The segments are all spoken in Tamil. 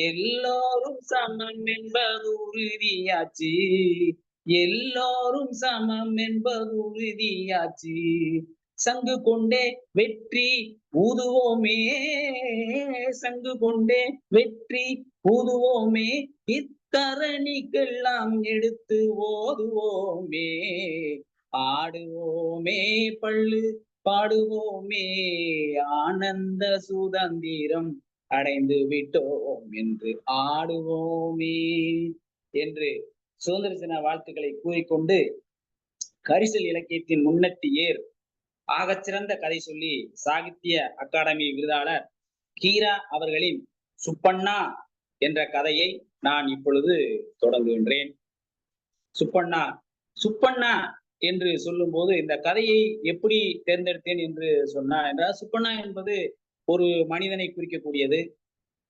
எல்லோரும் சமம் என்பது உறுதியாச்சு. எல்லோரும் சமம் என்பது உறுதியாச்சு. சங்கு கொண்டே வெற்றி ஊதுவோமே. சங்கு கொண்டே வெற்றி ஊதுவோமே. இத்தரணிக்கெல்லாம் எடுத்து ஓதுவோமே. ஆடுவோமே பள்ளு பாடுவோமே. ஆனந்த சுதந்திரம் அடைந்து விட்டோம் என்று ஆடுவோமே என்று சுதந்திர தின வாழ்த்துக்களை கூறிக்கொண்டு, கரிசல் இலக்கியத்தின் முன்னட்டி ஏர் ஆகச்சிறந்த கதை சொல்லி சாகித்ய அகாடமி விருதாளர் கீரா அவர்களின் சுப்பண்ணா என்ற கதையை நான் இப்பொழுது தொடங்குகின்றேன். சுப்பண்ணா சுப்பண்ணா என்று சொல்லும் போது இந்த கதையை எப்படி தேர்ந்தெடுத்தேன் என்று சொன்னா என்றால், சுப்பண்ணா என்பது ஒரு மனிதனை குறிக்கக்கூடியது.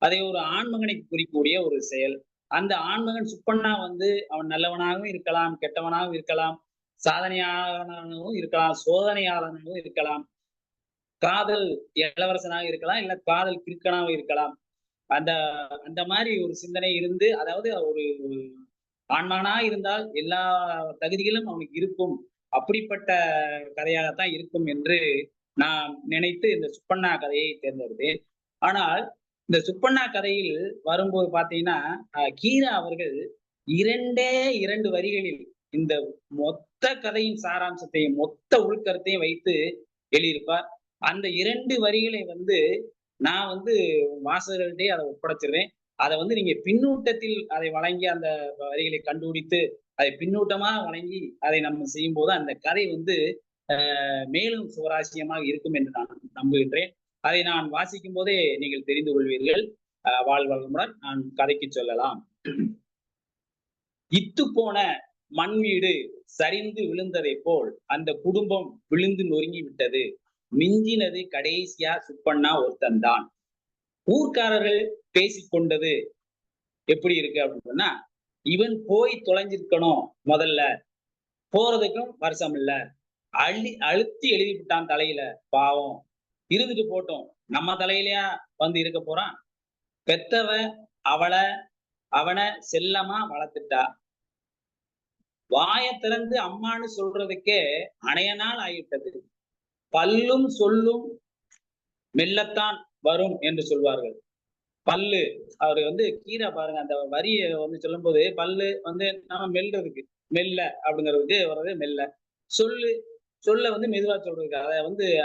அதை ஒரு ஆண்மகனை குறிக்கக்கூடிய ஒரு செயல். அந்த ஆண்மகன் சுப்பண்ணா அவன் நல்லவனாகவும் இருக்கலாம், கெட்டவனாகவும் இருக்கலாம், சாதனையாளனாகவும் இருக்கலாம், சோதனையாளனாகவும் இருக்கலாம், காதல் இளவரசனாக இருக்கலாம், இல்ல காதல் கிறுக்கனாக இருக்கலாம். அந்த அந்த மாதிரி ஒரு சிந்தனை இருந்து, அதாவது ஒரு ஆண்மகனா இருந்தால் எல்லா தகுதிகளும் அவனுக்கு இருக்கும். அப்படிப்பட்ட கதையாகத்தான் இருக்கும் என்று நான் நினைத்து இந்த சுப்பண்ணா கதையை தேர்ந்தெடுத்தேன். ஆனால் இந்த சுப்பண்ணா கதையில் வரும்போது பாத்தீங்கன்னா, கீரா அவர்கள் 2 வரிகளில் இந்த மொத்த கதையின் சாராம்சத்தையும், மொத்த உள்கருத்தையும் வைத்து எழுதியிருப்பார். அந்த 2 வரிகளை நான் வாசகர்கள்ட்டயே அதை ஒப்படைச்சிருவேன். அதை நீங்க பின்னூட்டத்தில் அதை வழங்கி அந்த வரிகளை கண்டுபிடித்து அதை பின்னூட்டமா வழங்கி அதை நம்ம செய்யும் போது அந்த கதை மேலும் சுவாரஸ்யமாக இருக்கும் என்று நான் நம்புகின்றேன். அதை நான் வாசிக்கும் போதே நீங்கள் தெரிந்து கொள்வீர்கள். வாழ்வளமுடன் நான் கதைக்கு சொல்லலாம். இத்து போன மண் வீடு சரிந்து விழுந்ததை போல் அந்த குடும்பம் விழுந்து நொறுங்கி விட்டது. மிஞ்சினது கடைசியா சுப்பண்ணா ஒருத்தன்தான். ஊர்க்காரர்கள் பேசிக்கொண்டது எப்படி இருக்கு அப்படின்னு சொன்னா, இவன் போய் தொலைஞ்சிருக்கணும், முதல்ல போறதுக்கும் வருஷம் இல்ல, அழுத்தி எழுதி விட்டான் தலையில, பாவம் இருந்துட்டு போட்டோம், நம்ம தலையிலயா இருக்க போறான். பெத்தவ அவனை செல்லமா வளர்த்துட்டா. வாய திறந்து அம்மான்னு சொல்றதுக்கே அணைய நாள் ஆகிட்டது. பல்லும் சொல்லும் மெல்லத்தான் வரும் என்று சொல்வார்கள். பல்லு அவரு கீரை பாருங்க, அந்த வரியை சொல்லும் போது பல்லு நம்ம மெல்றதுக்கு மெல்ல அப்படிங்கிறதுக்கு வர்றது மெல்ல. சொல்லு சொல்ல மெதுவா சொல்றதுக்கு அதை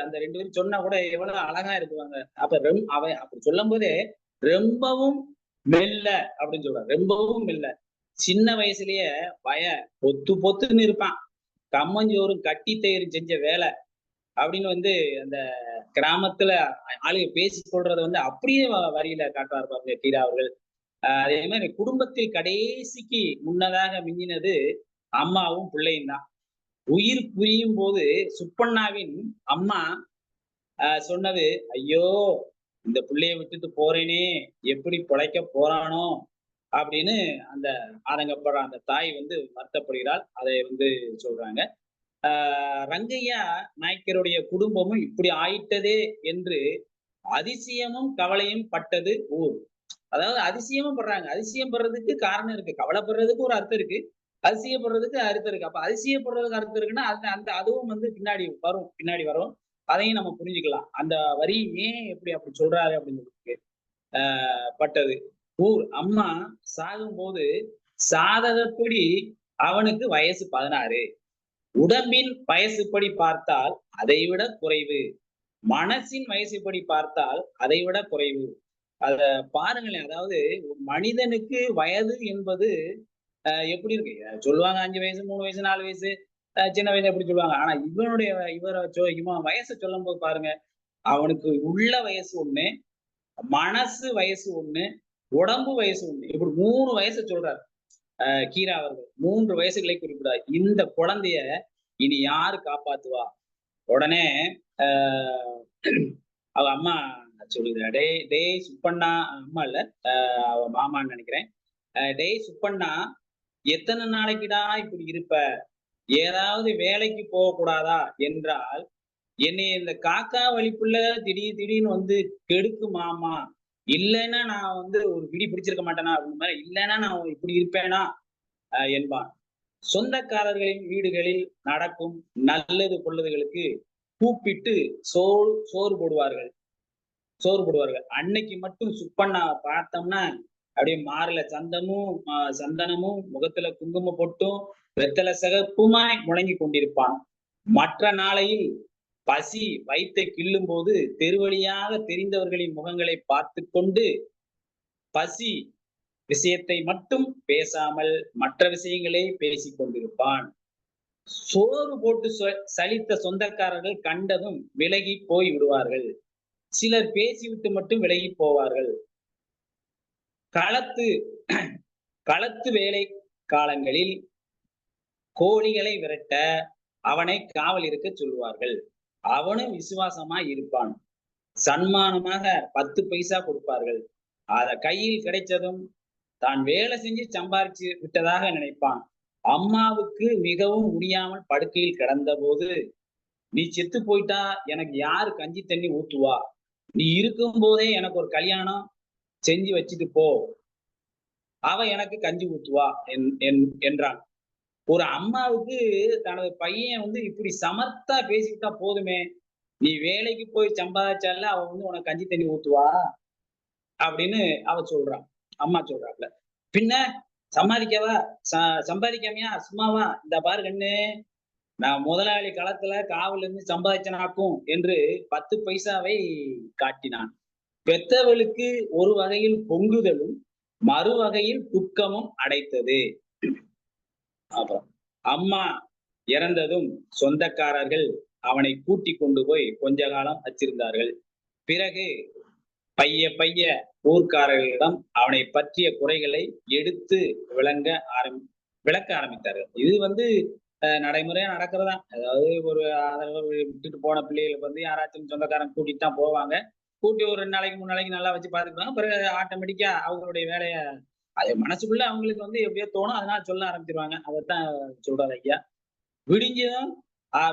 அந்த 2 பேரும் சொன்னா கூட எவ்வளவு அழகா இருக்குவாங்க. அப்படி சொல்லும் போதே ரொம்பவும் மெல்ல அப்படின்னு சொல்றாங்க. ரொம்பவும் மெல்ல. சின்ன வயசுலயே பொத்து பொத்துன்னு இருப்பான். கம்மஞ்சோறும் கட்டி தயிரும் செஞ்ச வேலை அப்படின்னு அந்த கிராமத்துல ஆளுங்க பேசி சொல்றத அப்படியே வரியில காட்டுவார் பாருங்க கீரா அவர்கள். அதே மாதிரி குடும்பத்தில் கடைசிக்கு முன்னதாக மிஞ்சினது அம்மாவும் பிள்ளையும் தான். உயிர் புரியும் போது சுப்பண்ணாவின் அம்மா சொன்னது, ஐயோ இந்த பிள்ளைய விட்டுட்டு போறேனே, எப்படி பிழைக்க போறானோ அப்படின்னு அந்த ஆதங்கப்படுற அந்த தாய் வருத்தப்படுகிறாள். அதை சொல்றாங்க. ரங்கையா நாயக்கருடைய குடும்பமும் இப்படி ஆயிட்டதே என்று அதிசயமும் கவலையும் பட்டது ஊர். அதாவது அதிசயமும் படுறாங்க. அதிசயம் படுறதுக்கு காரணம் இருக்கு, கவலைப்படுறதுக்கு ஒரு அர்த்தம் இருக்கு, அதிசயப்படுறதுக்கு அர்த்தம் இருக்கு. அப்ப அதிசயப்படுறதுக்கு அர்த்தம் இருக்குன்னா அதுவும் பின்னாடி வரும். அதையும் நம்ம புரிஞ்சுக்கலாம். அந்த வரி ஏன் எப்படி அப்படி சொல்றாரு அப்படின்னு பட்டது ஊர். அம்மா சாகும் போது சாதகப்படி அவனுக்கு வயசு 16. உடம்பின் வயசுப்படி பார்த்தால் அதை விட குறைவு, மனசின் வயசுப்படி பார்த்தால் அதை விட குறைவு. அத பாருங்களேன். அதாவது ஒரு மனிதனுக்கு வயது என்பது எப்படி இருக்கு சொல்லுவாங்க, 5 வயசு 3 வயசு 4 வயசு சின்ன வயசு எப்படி சொல்லுவாங்க. ஆனா இவன் வயசை சொல்லும் போது பாருங்க, அவனுக்கு உள்ள வயசு ஒண்ணு, மனசு வயசு ஒண்ணு, உடம்பு வயசு ஒண்ணு, இப்படி 3 வயசை சொல்றாரு கீரா அவர்கள். 3 வயசுகளை குறிப்பிடார். இந்த குழந்தைய இனி யாரு காப்பாத்துவா? உடனே அவ அம்மா சொல்லுகிறா, டேய் சுப்பண்ணா, அம்மா இல்ல அவ மாமான்னு நினைக்கிறேன். டேய் சுப்பண்ணா, எத்தனை நாளைக்குடா இப்படி இருப்ப? ஏதாவது வேலைக்கு போக கூடாதா என்றால் என்னை இந்த காக்கா வலிப்புள்ள திடீர்னு கெடுக்கு மாமா இல்லைன்னா நான் வந்து ஒரு பிடி பிடிச்சிருக்க மாட்டேனா அப்படின்ற மாதிரி, இல்லைன்னா நான் இப்படி இருப்பேனா என்பான். சொந்தக்காரர்களின் வீடுகளில் நடக்கும் நல்லது பொழுதுகளுக்கு கூப்பிட்டு சோறு போடுவார்கள். சோறு போடுவார்கள். அன்னைக்கு மட்டும் சுப்பண்ணா பார்த்தோம்னா, அப்படியே மார்ல சந்தனமும், முகத்துல குங்குமம் பொட்டும், வெத்தல சிகப்புமாய் முழங்கிக் கொண்டிருப்பான். மற்ற நாளையில் பசி வயித்தை கிள்ளும்போது தெருவழியாக தெரிந்தவர்களின் முகங்களை பார்த்துக் கொண்டு, பசி விஷயத்தை மட்டும் பேசாமல் மற்ற விஷயங்களே பேசிக் கொண்டிருப்பான். சோறு போட்டு சலித்த சொந்தக்காரர்கள் கண்டதும் விலகி போய் விடுவார்கள். சிலர் பேசிவிட்டு மட்டும் விலகி போவார்கள். களத்து களத்து வேலை காலங்களில் கோழிகளை விரட்ட அவனை காவல் இருக்க சொல்லுவார்கள். அவனும் விசுவாசமா இருப்பான். சன்மானமாக 10 பைசா கொடுப்பார்கள். அத கையில் கிடைச்சதும் தான் வேலை செஞ்சு சம்பாரிச்சு விட்டதாக நினைப்பான். அம்மாவுக்கு மிகவும் முடியாமல் படுக்கையில் கிடந்த போது, நீ செத்து போயிட்டா எனக்கு யாரு கஞ்சி தண்ணி ஊத்துவா? நீ இருக்கும் போதே எனக்கு ஒரு கல்யாணம் செஞ்சு வச்சுட்டு போ. அவ எனக்கு கஞ்சி ஊத்துவா என்றான். ஒரு அம்மாவுக்கு தனது பையன் வந்து இப்படி சமத்தா பேசிக்கிட்டா போதுமே, நீ வேலைக்கு போய் சம்பாதிச்சால அவ வந்து உனக்கு கஞ்சி தண்ணி ஊத்துவா அப்படின்னு அவ சொல்றான். அம்மா சொல்றாப்ல. பின்ன சம்பாதிக்கவா சம்பாதிக்காமையா சும்மாவா இந்த பாரு கண்ணு, நான் முதலாளி களத்துல காவல் இருந்து சம்பாதிச்சனாக்கும் என்று 10 பைசாவை காட்டினான். பெத்தவளுக்கு ஒரு வகையில் பொங்குதலும் மறுவகையில் துக்கமும் அடைத்தது. அப்புறம் அம்மா இறந்ததும் சொந்தக்காரர்கள் அவனை கூட்டிக் கொண்டு போய் கொஞ்ச காலம் வச்சிருந்தார்கள். பிறகு பைய ஊர்க்காரர்களிடம் அவனை பற்றிய குறைகளை எடுத்து விளக்க ஆரம்பித்தார்கள். இது வந்து நடைமுறையா நடக்கிறதா. அதாவது ஒரு விட்டுட்டு போன பிள்ளைகளுக்கு வந்து யாராச்சும் சொந்தக்காரன் கூட்டிட்டு தான் போவாங்க. கூட்டி ஒரு 2 நாளைக்கு 3 நாளைக்கு நல்லா வச்சு பார்த்துக்குவாங்க. பிறகு ஆட்டோமேட்டிக்கா அவங்களுடைய வேலைய அது மனசுக்குள்ள அவங்களுக்கு வந்து எப்படியோ தோணும். அதனால சொல்ல ஆரம்பிச்சிருவாங்க. அதத்தான் சொல்றாரு ஐயா. விடிஞ்சதும்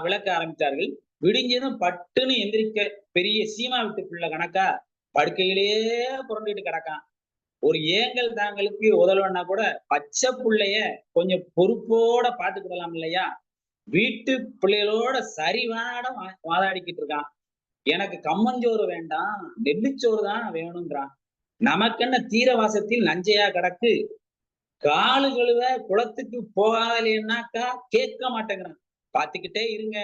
விளக்க ஆரம்பித்தார்கள். விடிஞ்சதும் பட்டுன்னு எந்திரிக்க பெரிய சீமா விட்டு பிள்ளை கணக்கா படுக்கையிலேயே புரண்டுட்டு கிடக்கான். ஒரு ஏங்கல் தாங்களுக்கு உதவலன்னா கூட பச்சை புள்ளைய கொஞ்சம் பொறுப்போட பாத்துக்கிடலாம் இல்லையா? வீட்டு பிள்ளைகளோட சரிவாடம் வாதாடிக்கிட்டு இருக்கான். எனக்கு கம்மஞ்சோறு வேண்டாம், நெல்லிச்சோறு தான் வேணுங்கிறான். நமக்கென்ன தீரவாசத்தில் நஞ்சையா கிடக்கு, காலு கழுவ குளத்துக்கு போகாதேன்னாக்கா கேட்க மாட்டேங்கிறான். பாத்துக்கிட்டே இருங்க.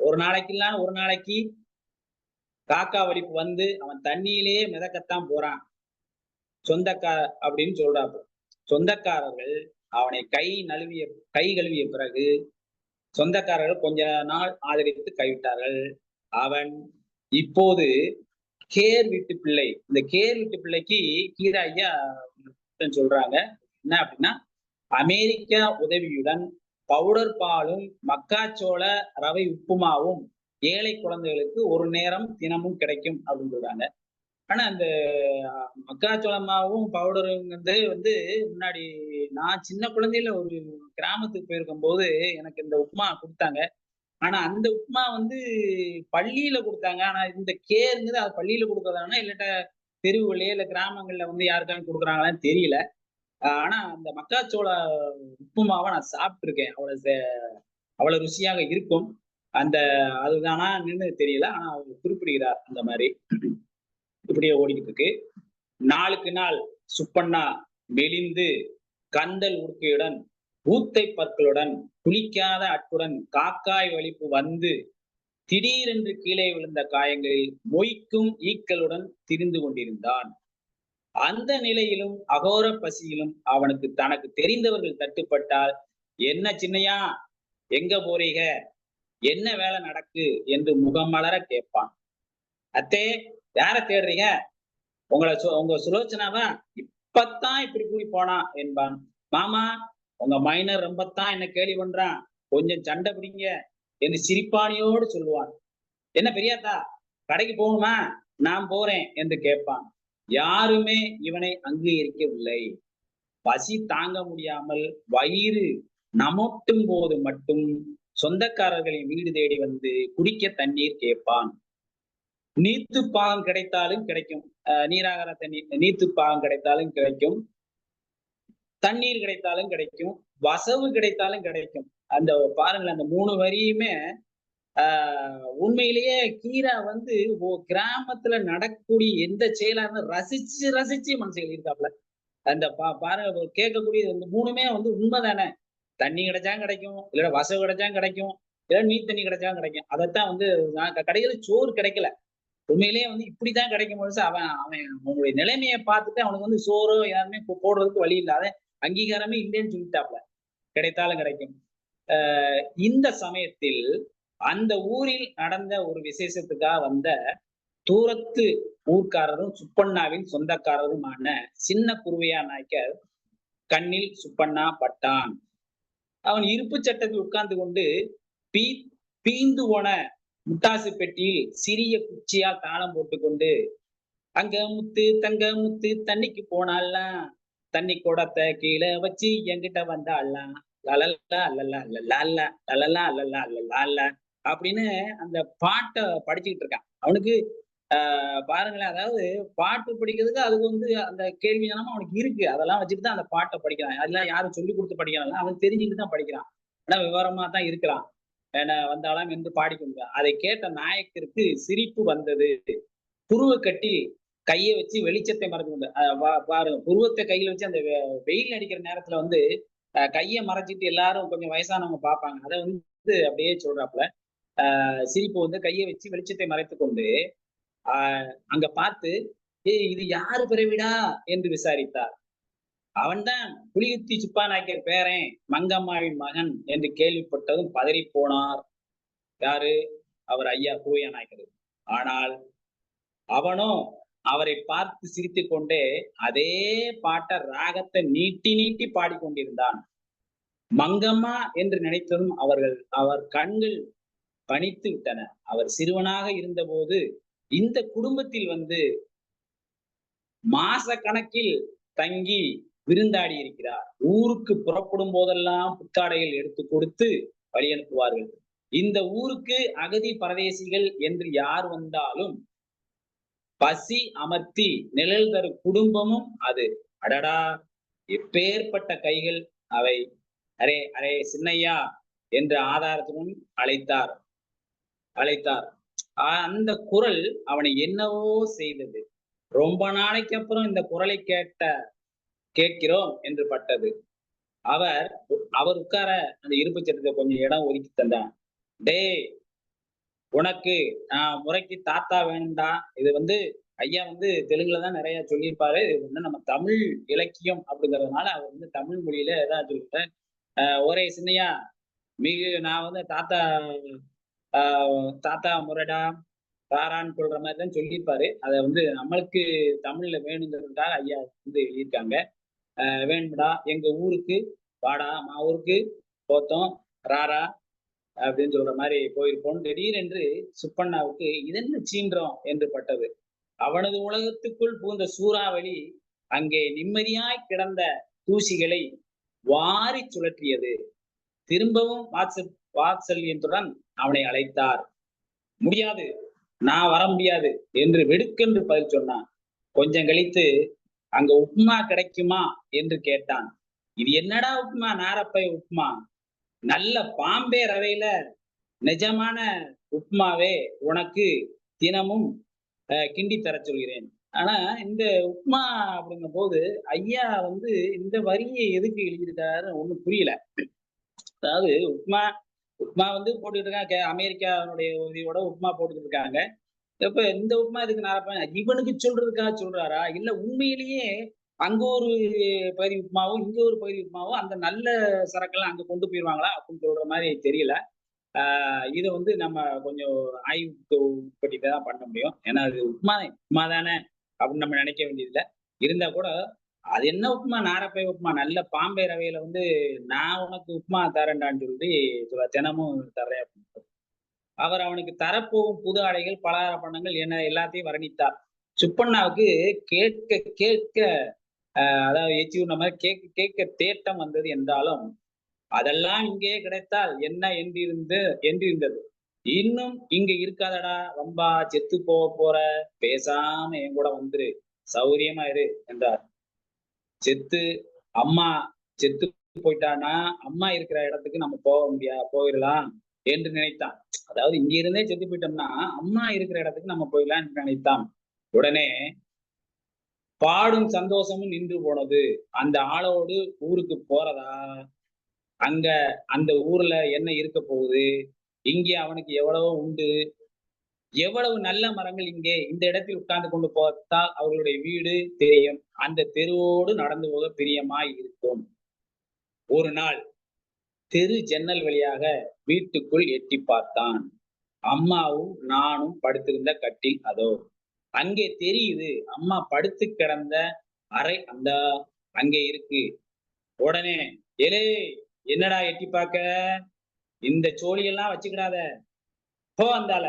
ஒரு நாளைக்கு காக்கா வலிப்பு வந்து அவன் தண்ணியிலேயே மிதக்கத்தான் போறான். அப்படின்னு சொல்றாப்புல. சொந்தக்காரர்கள் அவனை கை கழுவிய பிறகு சொந்தக்காரர்கள் கொஞ்ச நாள் ஆதரித்து கைவிட்டார்கள். அவன் இப்போது கேர் வீட்டு பிள்ளை. இந்த கேர் வீட்டு பிள்ளைக்கு கீரா ஐயா சொல்றாங்க. என்ன அப்படின்னா, அமெரிக்கா உதவியுடன் பவுடர் பாலும் மக்காச்சோள ரவை உப்புமாவும் ஏழை குழந்தைகளுக்கு ஒரு நேரம் தினமும் கிடைக்கும் அப்படின்னு சொல்றாங்க. ஆனா அந்த மக்காச்சோள மாவும் பவுடருங்கிறது வந்து முன்னாடி நான் சின்ன குழந்தையில ஒரு கிராமத்துக்கு போயிருக்கும் போது எனக்கு இந்த உப்புமா கொடுத்தாங்க. ஆனா அந்த உப்புமா வந்து பள்ளியில கொடுத்தாங்க. ஆனா இந்த கேர்ங்கிறது அது பள்ளியில கொடுக்கறதானா இல்லாட்ட தெருவுலயே இல்ல கிராமங்கள்ல வந்து யாருக்காவது கொடுக்குறாங்களான்னு தெரியல. ஆனா அந்த மக்காச்சோள உப்புமாவை நான் சாப்பிட்டுருக்கேன். அவ்வளவு ருசியாக இருக்கும். அந்த அதுதானா தெரியல. ஆனா அவர் குறிப்பிடுகிறார் அந்த மாதிரி. இப்படியே ஓடிக்கிட்டு இருக்கு. நாளுக்கு நாள் சுப்பண்ணா மெலிந்து கந்தல் உடுக்கையுடன் ஊத்தை பற்களுடன் குளிக்காத அட்டுடன் காக்காய் வலிப்பு வந்து திடீரென்று கீழே விழுந்த காயங்களில் மொய்க்கும் ஈக்களுடன் திரிந்து கொண்டிருந்தான். அந்த நிலையிலும் அகோர பசியிலும் அவனுக்கு தனக்கு தெரிந்தவர்கள் தட்டுப்பட்டால், என்ன சின்னையா, எங்க போறீங்க, என்ன வேலை நடக்கு என்று முகம் மலர கேட்பான். அத்தே, யார தேடுறீங்க? உங்க சுலோச்சனாவா? இப்பத்தான் இப்படி கூடி போனா என்பான். மாமா, உங்க மைனர் ரொம்பத்தான் என்ன கேலி பண்றான், கொஞ்சம் சண்டை பிடிங்க என்று சிரிப்பானியோடு சொல்லுவான். என்ன பெரியாத்தா, கடைக்கு போகணுமா? நான் போறேன் என்று கேட்பான். யாருமே இவனை அங்கீகரிக்கவில்லை. பசி தாங்க முடியாமல் வயிறு நமட்டும் போது மட்டும் சொந்தக்காரர்களின் வீடு தேடி வந்து குடிக்க தண்ணீர் கேட்பான். நீத்து பாகம் கிடைத்தாலும் கிடைக்கும். நீராகார தண்ணி நீர்த்துப்பாகம் கிடைத்தாலும் கிடைக்கும், தண்ணீர் கிடைத்தாலும் கிடைக்கும், வசவு கிடைத்தாலும் கிடைக்கும். அந்த பாருங்களேன், அந்த 3 வரியுமே உண்மையிலேயே கீரா வந்து கிராமத்துல நடக்கக்கூடிய எந்த செயலா இருந்தாலும் ரசிச்சு ரசிச்சு மனசு எழுதியிருக்காப்ல. அந்த பாருங்க கேட்கக்கூடிய இந்த 3மே வந்து உண்மைதானே. தண்ணி கிடைச்சா கிடைக்கும், இல்ல வசவு கிடைச்சா கிடைக்கும், இல்ல நீர் தண்ணி கிடைச்சா கிடைக்கும். அதைத்தான் வந்து கடையில சோறு கிடைக்கல. உண்மையிலேயே வந்து இப்படித்தான் கிடைக்கும் பொழுது அவன் அவன் அவனுடைய நிலைமையை பார்த்துட்டு அவனுக்கு வந்து சோறோ யாருமே போடுறதுக்கு வழி இல்லாத அங்கீகாரமே இல்லைன்னு சொல்லிட்டாப்ல. கிடைத்தாலும் கிடைக்கும். இந்த சமயத்தில் அந்த ஊரில் நடந்த ஒரு விசேஷத்துக்காக வந்த தூரத்து ஊர்க்காரரும் சுப்பண்ணாவின் சொந்தக்காரருமான சின்ன குருவையா நாயக்கர் கண்ணில் சுப்பண்ணா பட்டான். அவன் இருப்பு சட்டத்தில் உட்கார்ந்து கொண்டு பீந்து போன முட்டாசு பெட்டியில் சிறிய குச்சியால் தாளம் போட்டுக்கொண்டு அங்க முத்து தங்க முத்து தண்ணிக்கு போனாலாம், தண்ணி குடத்தை கீழே வச்சு என்கிட்ட வந்தாலாம், லலல்லா அல்லல்லா அல்லல்லா லலல்லா அல்லல்லா அல்லல்லா அப்படின்னு அந்த பாட்டை படிச்சுக்கிட்டு இருக்கான். அவனுக்கு பாருங்களேன், அதாவது பாட்டு படிக்கிறதுக்கு அதுக்கு வந்து அந்த கேள்வி ஞானமும் அவனுக்கு இருக்கு. அதெல்லாம் வச்சுட்டு தான் அந்த பாட்டை படிக்கிறான். அதெல்லாம் யாரும் சொல்லி கொடுத்து படிக்கிறான், அவன் தெரிஞ்சுக்கிட்டு தான் படிக்கிறான். ஆனா விவரமா தான் இருக்கிறான். வந்தாலாம் என்று பாடிக்கொண்டான். அதை கேட்ட நாயக்கருக்கு சிரிப்பு வந்தது. புருவ கட்டி கையை வச்சு வெளிச்சத்தை மறைச்சு கொண்டு பாருங்க, புருவத்தை கையில வச்சு அந்த வெயில் அடிக்கிற நேரத்துல வந்து கையை மறைச்சிட்டு எல்லாரும் கொஞ்சம் வயசானவங்க பார்ப்பாங்க. அதை வந்து அப்படியே சொல்றாப்புல. சிரிப்பு வந்து கையை வச்சு வெளிச்சத்தை மறைத்து கொண்டு அங்க பார்த்து, இது யாரு பிறவிடா என்று விசாரித்தார். அவன்தான் புலிகுத்தி சுப்பா நாயக்கர் பேரன், மங்கம்மாவின் மகன் என்று கேள்விப்பட்டதும் பதறி போனார். யாரு? அவர் ஐயா குருவையா நாயக்கர். ஆனால் அவனோ அவரை பார்த்து சிரித்துக் கொண்டே அதே பாட்ட ராகத்தை நீட்டி நீட்டி பாடிக்கொண்டிருந்தான். மங்கம்மா என்று நினைத்ததும் அவர் கண்கள் பணித்து விட்டன. அவர் சிறுவனாக இருந்தபோது இந்த குடும்பத்தில் வந்து மாச கணக்கில் தங்கி விருந்தாடி இருக்கிறார். ஊருக்கு புறப்படும் போதெல்லாம் புத்தாடைகள் எடுத்து கொடுத்து வழி அனுப்புவார்கள். இந்த ஊருக்கு அகதி பரதேசிகள் என்று யார் வந்தாலும் பசி அமர்த்தி நிழல் தரும் குடும்பமும் அது. அடடா, எப்பேற்பட்ட கைகள் அவை! அரே அரே சின்னையா என்ற ஆதாரத்துடன் அழைத்தார். அந்த குரல் அவனை என்னவோ செய்தது. ரொம்ப நாளைக்கு அப்புறம் இந்த குரலை கேட்கிறோம் என்று பட்டது. அவர் உட்கார அந்த இருப்பு சட்டத்தை கொஞ்சம் இடம் ஒதுக்கி தந்தான். டேய், உனக்கு முறைக்கு தாத்தா வேணும்டா. இது வந்து ஐயா வந்து தெலுங்குல தான் நிறைய சொல்லியிருப்பாரு. இது வந்து நம்ம தமிழ் இலக்கியம் அப்படிங்கிறதுனால அவர் வந்து தமிழ் மொழியில ஏதாவது சொல்லிட்டேன். ஒரே சின்னையா, நான் வந்து தாத்தா முறைடா தாரான்னு சொல்ற மாதிரி தான் சொல்லியிருப்பாரு. அதை வந்து நம்மளுக்கு தமிழ்ல வேணுங்கிறதுக்காக ஐயா வந்து எழுதியிருக்காங்க. வேணும்டா, எங்க ஊருக்கு வாடா, ஊருக்கு போத்தோம் ராரா அப்படின்னு சொல்ற மாதிரி போயிருப்போம். திடீரென்று சுப்பண்ணாவுக்கு இதென்ன சீன்றோம் என்று பட்டது. அவனது உலகத்துக்குள் புகுந்த சூறாவளி அங்கே நிம்மதியாய் கிடந்த தூசிகளை வாரி சுழற்றியது. திரும்பவும் வாத்சல்யத்துடன் அவனை அழைத்தார். முடியாது, நான் வர முடியாது என்று வெடுக்கென்று பதில் சொன்னான். கொஞ்சம் கழித்து, அங்க உப்புமா கிடைக்குமா என்று கேட்டான். இது என்னடா உப்புமா? நாரப்பை உப்புமா? நல்ல பாம்பே ரவையில நிஜமான உப்புமாவே உனக்கு தினமும் கிண்டி தர சொல்கிறேன். ஆனா இந்த உப்புமா அப்படிங்கும் போது ஐயா வந்து இந்த வரியை எதுக்கு எழுதியிருக்காரு ஒண்ணும் புரியல. அதாவது உப்புமா வந்து போட்டுக்கிட்டு இருக்காங்க. அமெரிக்காவுடைய உதவியோட உப்புமா போட்டுக்கிட்டு இருக்காங்க. இப்ப இந்த உப்புமா இதுக்கு நான் இவனுக்கு சொல்றதுக்காக சொல்றாரா, இல்ல உண்மையிலேயே அங்க ஒரு பகுதி உப்புமாவோ இங்க ஒரு பகுதி உப்புமாவோ அந்த நல்ல சரக்கெல்லாம் அங்க கொண்டு போயிருவாங்களா அப்படின்னு சொல்ற மாதிரி தெரியல. இதை வந்து நம்ம கொஞ்சம் ஆய்வுக்கு உட்பட்டுதான் பண்ண முடியும். ஏன்னா அது உப்புமா தானே அப்படின்னு நம்ம நினைக்க வேண்டியதில்லை. இருந்தா கூட அது என்ன உப்புமா? நாரப்பை உப்புமா, நல்ல பாம்பே ரவையில வந்து நான் உனக்கு உப்புமா தரேன்டான்னு சொல்லி தினமும் தர்றேன். அவர் அவனுக்கு தரப்போகும் புது ஆடைகள், பலகார பண்டங்கள் என்ன எல்லாத்தையும் வர்ணித்தார். சுப்பண்ணாவுக்கு கேட்க கேட்க அதாவது எச்சி உண்ண மாதிரி கேட்க கேட்க தேட்டம் வந்தது. என்றாலும் அதெல்லாம் இங்கே கிடைத்தால் என்ன என்றிருந்தது. இன்னும் இங்க இருக்காதடா, வம்பா செத்து போற, பேசாம என் கூட வந்துரு, சௌரியமா இரு என்றார். செத்து அம்மா செத்து போயிட்டானா அம்மா இருக்கிற இடத்துக்கு நம்ம போயிடலாம் என்று நினைத்தான். அதாவது இங்க இருந்தே செத்து போயிட்டோம்னா அம்மா இருக்கிற இடத்துக்கு நம்ம போயிடலாம் என்று நினைத்தான். உடனே பாடும் சந்தோஷமும் நின்று போனது. அந்த ஆளோடு ஊருக்கு போறதா, அங்க அந்த ஊர்ல என்ன இருக்க போகுது, இங்கே அவனுக்கு எவ்வளவோ உண்டு, எவ்வளவு நல்ல மரங்கள் இங்கே இந்த இடத்தில் உட்கார்ந்து கொண்டு பார்த்தால் அவர்களுடைய வீடு தெரியும், அந்த தெருவோடு நடந்து போக பிரியமாய் இருக்கும். ஒரு நாள் தெரு ஜன்னல் வழியாக வீட்டுக்குள் எட்டி பார்த்தான். அம்மாவும் நானும் படுத்திருந்த கட்டில் அதோ. அங்கே தெரியுது அம்மா படுத்து கிடந்த அறை அந்த அங்கே இருக்கு. உடனே, "ஏலே, என்னடா எட்டி பார்க்க? இந்த சோழியெல்லாம் வச்சுக்கிடாத, போ அந்தால."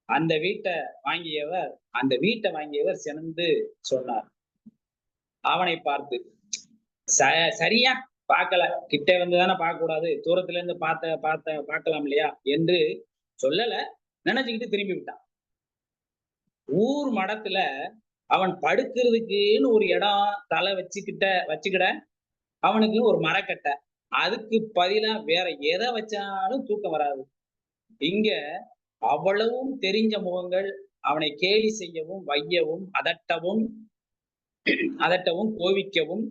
அந்த வீட்டை வாங்கியவர் சினந்து சொன்னார் அவனை பார்த்து. சரியா பார்க்கல, கிட்ட வந்து தானே பார்க்க கூடாது, தூரத்துல இருந்து பார்க்கலாம் இல்லையா என்று சொல்லல, நினைச்சுக்கிட்டு திரும்பி விட்டான். ஊர் மடத்துல அவன் படுக்கிறதுக்குன்னு ஒரு இடம் தலை வச்சுக்கிட அவனுக்கு ஒரு மரக்கட்டை, அதுக்கு பதிலா வேற எதை வச்சாலும் தூக்கம் வராது. இங்க அவ்வளவும் தெரிஞ்ச முகங்கள் அவனை கேலி செய்யவும், வையவும், அதட்டவும், கோவிக்கவும்,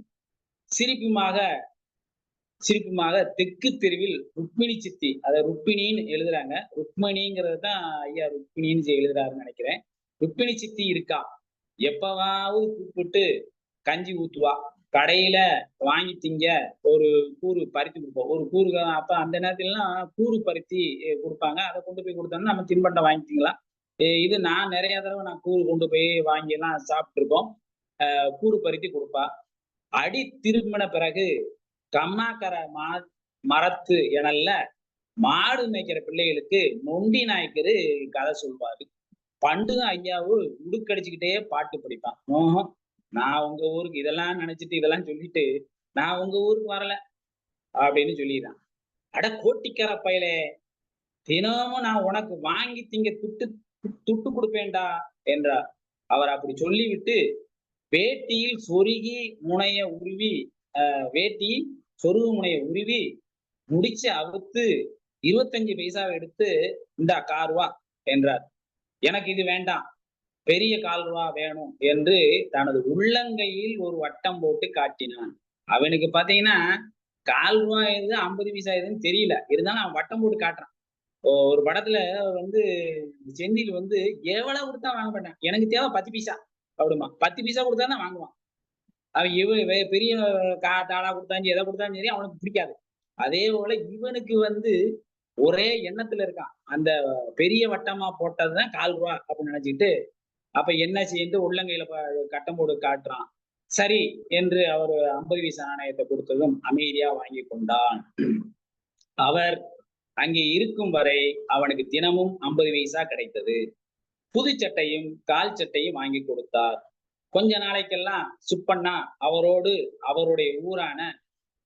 சிரிப்புமாக தெற்கு தெருவில் ருக்மிணி சித்தி, அதை ருக்மிணின்னு எழுதுறாங்க, ருக்மணிங்கிறது தான் ஐயா ருக்மிணின்னு எழுதுறாருன்னு நினைக்கிறேன். ருக்மிணி சித்தி இருக்கா. எப்பவாவது கூப்பிட்டு கஞ்சி ஊத்துவா, கடையில வாங்கி திங்க ஒரு கூறு பருத்தி கொடுப்போம். ஒரு கூறு அப்ப அந்த நேரத்துலலாம் கூறு பருத்தி கொடுப்பாங்க. அதை கொண்டு போய் கொடுத்தோம்னா நம்ம தின்பண்டம் வாங்கிக்கலாம். இது நான் நிறைய தடவை கூறு கொண்டு போய் வாங்கி எல்லாம் சாப்பிட்டு இருக்கோம். கூறு பருத்தி கொடுப்பா. அடி திரும்பின பிறகு கம்மாக்கரை மரத்து எனல்ல மாடு மேய்க்கிற பிள்ளைகளுக்கு நொண்டி நாய்க்கரு கதை சொல்வாரு. பண்டுதான் ஐயாவும் உடுக்கடிச்சுக்கிட்டே பாட்டு படிப்பான். நான் உங்க ஊருக்கு இதெல்லாம் நினைச்சிட்டு இதெல்லாம் சொல்லிட்டு நான் உங்க ஊருக்கு வரல அப்படின்னு சொல்லிடுறான். அட கோட்டிக்கார பயலே, தினமும் நான் உனக்கு வாங்கி திங்க துட்டு கொடுப்பேன்டா என்றார். அவர் அப்படி சொல்லிவிட்டு வேட்டியில் சொருகி முனைய உருவி முடிச்சு அவுத்து 25 பைசாவை எடுத்து இந்தா கார்வா என்றார். எனக்கு இது வேண்டாம், பெரிய கால்வா வேணும் என்று தனது உள்ளங்கையில் ஒரு வட்டம் போட்டு காட்டினான். அவனுக்கு பாத்தீங்கன்னா கால்வா எது 50 பைசா எதுன்னு தெரியல, இருந்தாலும் அவன் வட்டம் போட்டு காட்டுறான். ஒரு படத்துல செந்தில் எவ்வளவு கொடுத்தா வாங்க மாட்டான், எனக்கு தேவை 10 பைசா அப்படிமா, 10 பைசா கொடுத்தா தான் வாங்குவான். அவன் பெரிய தாளா கொடுத்தாலும் எதை கொடுத்தாலும் சரி அவனுக்கு பிடிக்காது. அதே போல இவனுக்கு ஒரே எண்ணத்துல இருக்கான், அந்த பெரிய வட்டமா போட்டதுதான் கால்வா அப்படின்னு நினைச்சுக்கிட்டு அப்ப என்ன செய்து உள்ளங்கையில கட்டம் போட்டு காட்டுறான். சரி என்று அவர் 50 பைசா நாணயத்தை கொடுத்ததும் அமைதியா வாங்கி கொண்டான். அவர் அங்கே இருக்கும் வரை அவனுக்கு தினமும் 50 பைசா கிடைத்தது. புது சட்டையும் கால் சட்டையும் வாங்கி கொடுத்தார். கொஞ்ச நாளைக்கெல்லாம் சுப்பண்ணா அவரோடு அவருடைய ஊரான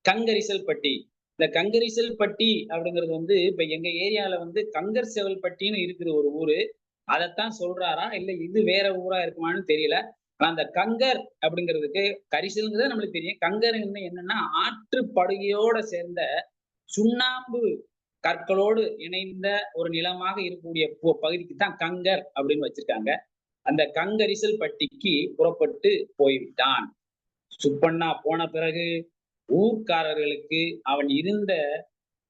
கங்கரிசல்பட்டி, இந்த கங்கரிசல்பட்டி அப்படிங்கிறது இப்ப எங்க ஏரியால கங்கர் செவல்பட்டின்னு இருக்குது ஒரு ஊரு, அதைத்தான் சொல்றாரா இல்ல இது வேற ஊரா இருக்குமான்னு தெரியல. ஆனா அந்த கங்கர் அப்படிங்கிறதுக்கு கரிசல்ங்கிறது நம்மளுக்கு தெரியும். கங்கர் என்னன்னா ஆற்று படுகையோட சேர்ந்த சுண்ணாம்பு கற்களோடு இணைந்த ஒரு நிலமாக இருக்கக்கூடிய பகுதிக்கு தான் கங்கர் அப்படின்னு வச்சிருக்காங்க. அந்த கங்கரிசல் பட்டிக்கு புறப்பட்டு போய்விட்டான். சுப்பண்ணா போன பிறகு ஊர்க்காரர்களுக்கு அவன் இருந்த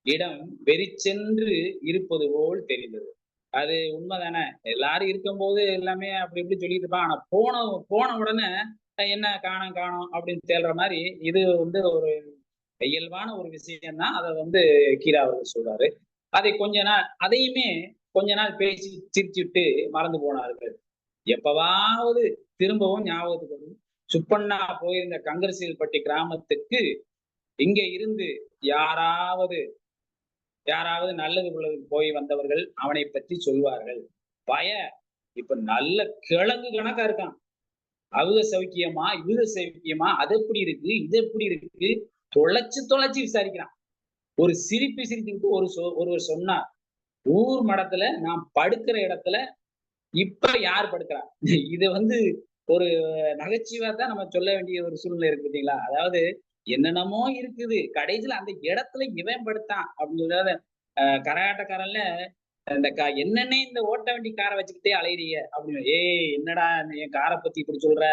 இடம் வெறிச்சென்று இருப்பது போல் தெரிந்தது. அது உண்மைதானே, எல்லாரும் இருக்கும் போது எல்லாமே அப்படி இப்படி சொல்லிட்டு இருப்பான். ஆனா போன உடனே என்ன காணோம் அப்படின்னு தேடுற மாதிரி இது ஒரு இயல்பான ஒரு விஷயம் தான். அதை கீரா அவர்கள் சொல்றாரு. அதையுமே கொஞ்ச நாள் பேசி சிரிச்சுட்டு மறந்து போனார்கள். எப்பவாவது திரும்பவும் ஞாபகத்துக்கு வரும். சுப்பண்ணா போயிருந்த கங்கரிசல்பட்டி கிராமத்துக்கு இங்க இருந்து யாராவது நல்லது உள்ளதுக்கு போய் வந்தவர்கள் அவனை பற்றி சொல்வார்கள். இப்ப நல்ல கிழங்கு கணக்கா இருக்கான், அவுக சௌக்கியமா இவுக சௌக்கியமா, அது எப்படி இருக்கு இது எப்படி இருக்கு தொலைச்சு விசாரிக்கிறான். ஒரு சிரிப்பு சிரித்துக்கிட்டு ஒருவர் சொன்னார், ஊர் மடத்துல நான் படுக்கிற இடத்துல இப்ப யார் படுக்கிறா? இது வந்து ஒரு நகைச்சுவையா தான் நம்ம சொல்ல வேண்டிய ஒரு சூழ்நிலை இருக்கு பார்த்தீங்களா? அதாவது என்னென்னமோ இருக்குது. கடைசியில அந்த இடத்துல இவன் படுத்தான் அப்படின்னு சொல்றத கரகாட்டக்காரன்ல இந்த என்னன்னே இந்த ஓட்ட வண்டி கார வச்சுக்கிட்டே அலையிறீங்க அப்படின்னு. ஏய் என்னடா என் கார பத்தி இப்படி சொல்ற?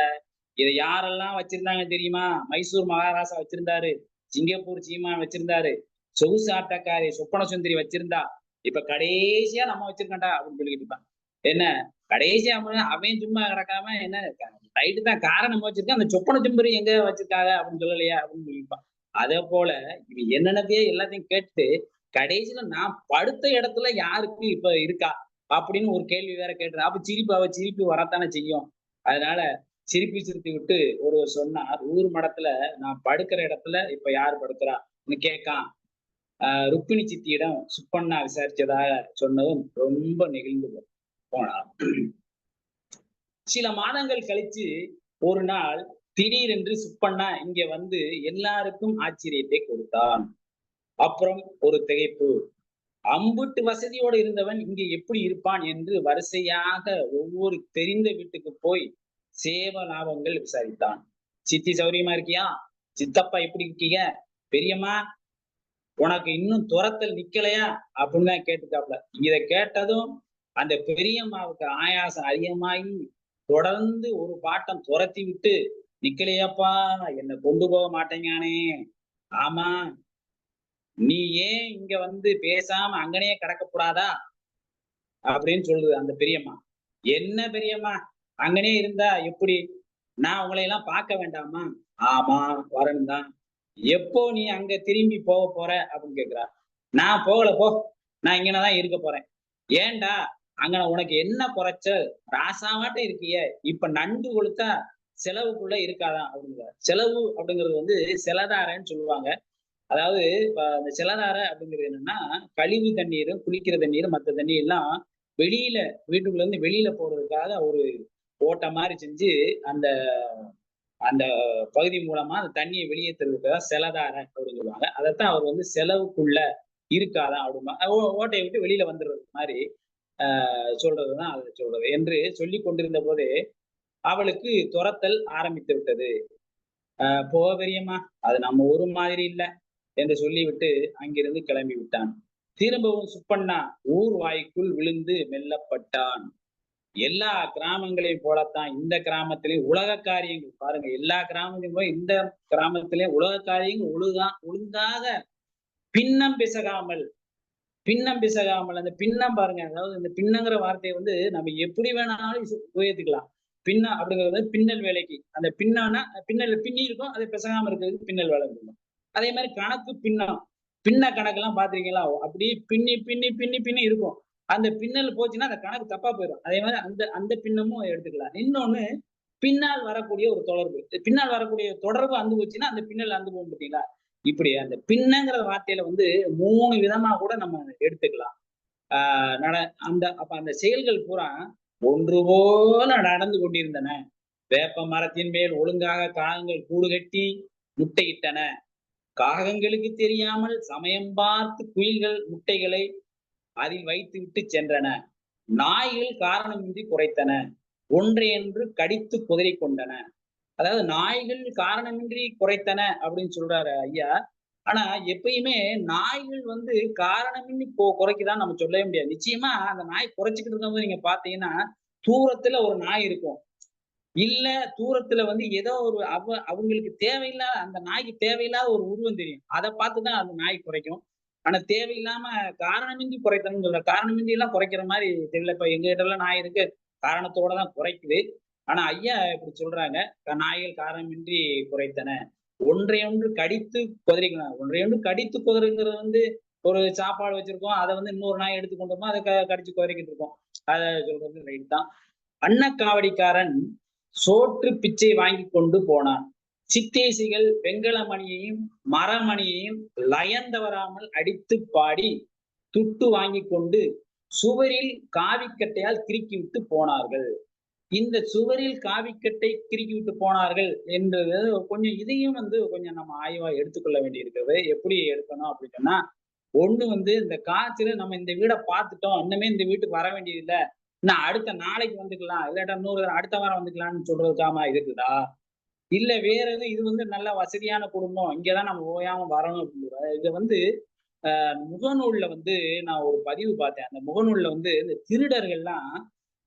இத யாரெல்லாம் வச்சிருந்தாங்க தெரியுமா? மைசூர் மகாராசா வச்சிருந்தாரு. சிங்கப்பூர் சீமான் வச்சிருந்தாரு. சொகுசு ஆட்டக்காரி சொப்பன சுந்தரி வச்சிருந்தா. இப்ப கடைசியா நம்ம வச்சிருக்கோம்டா அப்படின்னு சொல்லிக்கிட்டு இருப்பான். என்ன கடைசியா அவன் சும்மா கிடக்காம என்ன ரைட்டு தான் கார நம்ம வச்சிருக்கோம். அந்த சொப்பன சுந்தரி எங்க வச்சிருக்காங்க அப்படின்னு சொல்லலையா அப்படின்னு சொல்லியிருப்பான். அதே போல இவன் என்னென்னதையோ எல்லாத்தையும் கேட்டு கடைசியில நான் படுத்த இடத்துல யாருக்கு இப்ப இருக்கா அப்படின்னு ஒரு கேள்வி வேற கேட்டுறான். அப்ப சிரிப்பு வரத்தானே செய்யும். அதனால சிரிப்பி சிரித்து விட்டு ஒருவர் சொன்னார், ஊர் மடத்துல நான் படுக்கிற இடத்துல இப்ப யார் படுக்கிறா கேட்கான். ருக்மிணி சித்தியிடம் சுப்பண்ணா விசாரிச்சதாக சொன்னதும் ரொம்ப நெகிழ்ந்து போனார். சில மாதங்கள் கழிச்சு ஒரு நாள் திடீரென்று சுப்பண்ணா இங்க வந்து எல்லாருக்கும் ஆச்சரியத்தை கொடுத்தான். அப்புறம் ஒரு திகைப்பு. அம்புட்டு வசதியோடு இருந்தவன் இங்க எப்படி இருப்பான் என்று வரிசையாக ஒவ்வொரு தெரிந்த வீட்டுக்கு போய் சேவ லாபங்கள் விசாரித்தான். சித்தி சௌரியமா இருக்கியா? சித்தப்பா எப்படி இருக்கீங்க? பெரியம்மா உனக்கு இன்னும் துரத்தல் நிக்கலையா? அப்படின்னு தான் கேட்டுட்டாப்ல. இத கேட்டதும் அந்த பெரியம்மாவுக்கு ஆயாசம் அதிகமாகி தொடர்ந்து ஒரு பாட்டம் துரத்தி விட்டு, நிக்கலையாப்பா என்ன கொண்டு போக மாட்டேங்கானே. ஆமா நீ ஏன் இங்க வந்து பேசாம அங்கனே கிடக்கக்கூடாதா? அப்படின்னு சொல்லுது அந்த பெரியம்மா. என்ன பெரியம்மா அங்கனே இருந்தா எப்படி? நான் உங்களை எல்லாம் பார்க்க வேண்டாமா? ஆமா வரணும் தான். எப்போ நீ அங்க திரும்பி போக போற அப்படின்னு கேக்குறா. நான் போகல போ. நான் இங்கனதான் இருக்க போறேன். ஏன்டா அங்கன உனக்கு என்ன குறைச்சல்? ராசாவாட்டம் இருக்கியே. இப்ப நண்டு கொளுத்தா செலவுக்குள்ள இருக்காதான் அப்படிங்கிறார். செலவு அப்படிங்கிறது வந்து செலதாரன்னு சொல்லுவாங்க. அதாவது இப்ப அந்த செலதார அப்படிங்கிறது என்னன்னா, கழிவு தண்ணீரும், குளிக்கிற தண்ணீரும், மத்த தண்ணீர் எல்லாம் வெளியில வீட்டுக்குள்ள இருந்து வெளியில போறதுக்காக ஒரு ஓட்ட மாரி செஞ்சு, அந்த அந்த பகுதி மூலமா அந்த தண்ணிய வெளியேத்துறதுக்கு தான் செலதார அப்படின்னு சொல்லுவாங்க. அதத்தான் அவர் வந்து செலவுக்குள்ள இருக்காதான் அப்படிம்பா. ஓட்டைய விட்டு வெளியில வந்துடுறது மாரி சொல்றதுதான் அது சொல்றது என்று சொல்லிக் கொண்டிருந்த போதே, அவளுக்கு துரத்தல் ஆரம்பித்து விட்டது. போ பெரியம்மா, அது நம்ம ஊரு மாதிரி இல்ல என்று சொல்லிவிட்டு அங்கிருந்து கிளம்பி விட்டான். திரும்பவும் சுப்பண்ணா ஊர் வாய்க்குள் விழுந்து மெல்லப்பட்டான். எல்லா கிராமங்களையும் போலத்தான் இந்த கிராமத்திலேயும் உலக காரியங்கள் பாருங்க. எல்லா கிராமங்களையும் போய் இந்த கிராமத்திலேயும் உலக காரியங்கள் ஒழுங்காக பின்னம் பிசகாமல் அந்த பின்னம் பாருங்க. அதாவது இந்த பின்னங்கிற வார்த்தையை வந்து நம்ம எப்படி வேணாலும் உயர்த்திக்கலாம். பின்னம் அப்படிங்கிறது பின்னல் வேலைக்கு அந்த பின்னானா பின்னல் பின்னி இருக்கும், அதை பிசகாம இருக்கிறதுக்கு பின்னல் வேலை இருக்கும். அதே மாதிரி கணக்கு பின்னம் பின்ன கணக்கெல்லாம் பாத்திருக்கீங்களா? அப்படியே பின்னி பின்னி பின்னி பின்னி இருக்கும். அந்த பின்னல் போச்சுன்னா அந்த கணக்கு தப்பா போயிடும். அதே மாதிரி அந்த அந்த பின்னமும் எடுத்துக்கலாம். இன்னொன்னு பின்னால் வரக்கூடிய ஒரு தொடர்பு. பின்னால் வரக்கூடிய தொடர்பு அந்து போச்சுன்னா அந்த பின்னல் அந்து போகும் பார்த்தீங்களா? இப்படி அந்த பின்னங்கிற வார்த்தையில வந்து 3 விதமா கூட நம்ம எடுத்துக்கலாம். ஆ நட அந்த அப்ப அந்த செயல்கள் பூரா ஒன்று போல நடந்து கொண்டிருந்தன. வேப்ப மரத்தின் மேல் ஒழுங்காக காகங்கள் கூடு கட்டி முட்டையிட்டன. காகங்களுக்கு தெரியாமல் சமயம் பார்த்து குயில்கள் முட்டைகளை அதில் வைத்துவிட்டு சென்றன. நாய்கள் காரணமின்றி குரைத்தன. ஒன்றையொன்று கடித்து குதறிக் கொண்டன. அதாவது நாய்கள் காரணமின்றி குரைத்தன அப்படின்னு சொல்றாரு ஐயா. ஆனா எப்பயுமே நாய்கள் வந்து காரணமின்றி குறைக்குதான்னு நம்ம சொல்லவே முடியாது. நிச்சயமா அந்த நாய் குறைச்சுக்கிட்டு இருக்கும்போது நீங்க பார்த்தீங்கன்னா, தூரத்துல ஒரு நாய் இருக்கும். இல்ல தூரத்துல வந்து ஏதோ ஒரு அவங்களுக்கு தேவையில்லாத அந்த நாய்க்கு தேவையில்லாத ஒரு உருவம் தெரியும். அத பார்த்து தான் அந்த நாய் குறைக்கும். ஆனா தேவையில்லாம காரணமின்றி குறைத்தல்ன்னு சொல்றேன். காரணமின்றி எல்லாம் குறைக்கிற மாரி தெரியல. இப்ப எங்ககிட்டலாம் நாய் இருக்கு. காரணத்தோட தான் குறைக்குது. ஆனா ஐயா இப்படி சொல்றாங்க. நாய்கள் காரணமின்றி குரைத்தன. ஒன்றையொன்று கடித்து குதறிக்கலாம். ஒன்றையொன்று கடித்து குதறுங்கிறது வந்து ஒரு சாப்பாடு வச்சிருக்கோம். அத வந்து இன்னொரு நாய் எடுத்து கொண்டு போகும். அத கடிச்சு குதறிக்கிட்டு இருக்கோம். அத சொல்றது ரைட் தான். அன்னக்காவடிக்காரன் சோற்று பிச்சை வாங்கிக் கொண்டு போனான். சித்தேசிகள் வெண்கல மணியையும் மரமணியையும் லயம் தவறாமல் அடித்துப் பாடி துட்டு வாங்கிக் கொண்டு சுவரில் காவிக்கட்டையால் கிறுக்கிவிட்டு போனார்கள். இந்த சுவரில் காவிக்கட்டை கிறுக்கிவிட்டு போனார்கள் என்றது கொஞ்சம் இதையும் வந்து கொஞ்சம் நம்ம ஆய்வா எடுத்துக்கொள்ள வேண்டியிருக்கிறது. எப்படி எடுக்கணும் அப்படின்னு சொன்னா, ஒண்ணு வந்து இந்த காய்ச்சல் நம்ம இந்த வீடை பார்த்துட்டோம், இன்னுமே இந்த வீட்டுக்கு வர வேண்டியது இல்ல, நான் அடுத்த நாளைக்கு வந்துக்கலாம், இல்லாட்டா அடுத்த வாரம் வந்துக்கலாம்னு சொல்றதுக்காம இருக்குதா? இல்ல வேற எதுவும் இது வந்து நல்ல வசதியான குடும்பம், இங்கதான் நம்ம ஓயாம வரணும் அப்படின்னு இத வந்து முகநூல்ல வந்து நான் ஒரு பதிவு பார்த்தேன். அந்த முகநூல்ல வந்து இந்த திருடர்கள்லாம்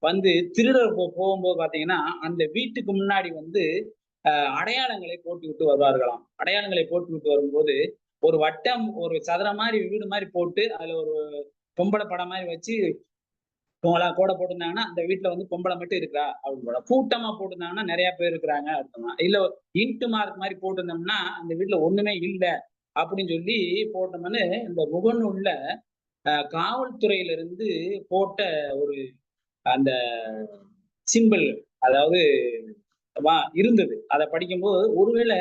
வந்து திருடர் போகும்போது பார்த்தீங்கன்னா, அந்த வீட்டுக்கு முன்னாடி வந்து அடையாளங்களை போட்டுவிட்டு வருவார்களாம். அடையாளங்களை போட்டுவிட்டு வரும்போது, ஒரு வட்டம், ஒரு சதுரம் மாரி வீடு மாரி போட்டு, அதுல ஒரு பொம்பள படம் மாரி வச்சு கோலம் போட்டிருந்தாங்கன்னா, அந்த வீட்ல வந்து பொம்பள மட்டும் இருக்கா அப்படின்னு போடும். கூட்டமா போட்டிருந்தாங்கன்னா, நெறைய பேர் இருக்கிறாங்க அர்த்தமா. இல்ல இன்ட் மார்க் மாரி போட்டிருந்தோம்னா, அந்த வீட்ல ஒண்ணுமே இல்ல அப்படின்னு சொல்லி போட்டோம்னு இந்த முகநூல்ல காவல்துறையிலிருந்து போட்ட ஒரு அந்த சிம்பல், அதாவது இருந்தது. அத படிக்கும்போது, ஒருவேளை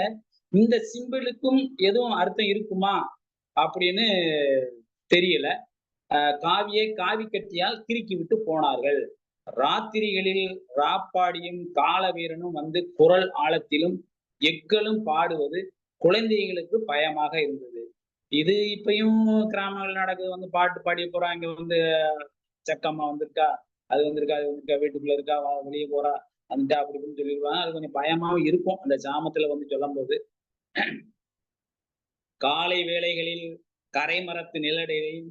இந்த சிம்பலுக்கும் எதுவும் அர்த்தம் இருக்குமா? அப்படின்னு தெரியல. காவியை காவி கட்டியால் கிறுக்கி விட்டு போனார்கள். ராத்திரிகளில் ராப்பாடியும் காளவீரனும் வந்து குரல் ஆழத்திலும் எக்களும் பாடுவது குழந்தைகளுக்கு பயமாக இருந்தது. இது இப்பயும் கிராமங்கள் நடக்குது. வந்து பாட்டு பாடிய போறா, இங்க வந்து சக்கம்மா வந்திருக்கா, அது வந்திருக்கா, அது வந்திருக்கா, வீட்டுக்குள்ள இருக்கா, வெளிய போறா, வந்துட்டா அப்படி இப்படின்னு சொல்லிருவாங்க. அது கொஞ்சம் பயமாவும் இருக்கும் அந்த ஜாமத்துல வந்து சொல்லும்போது. காலை வேளைகளில் கரைமரத்து நிழலில்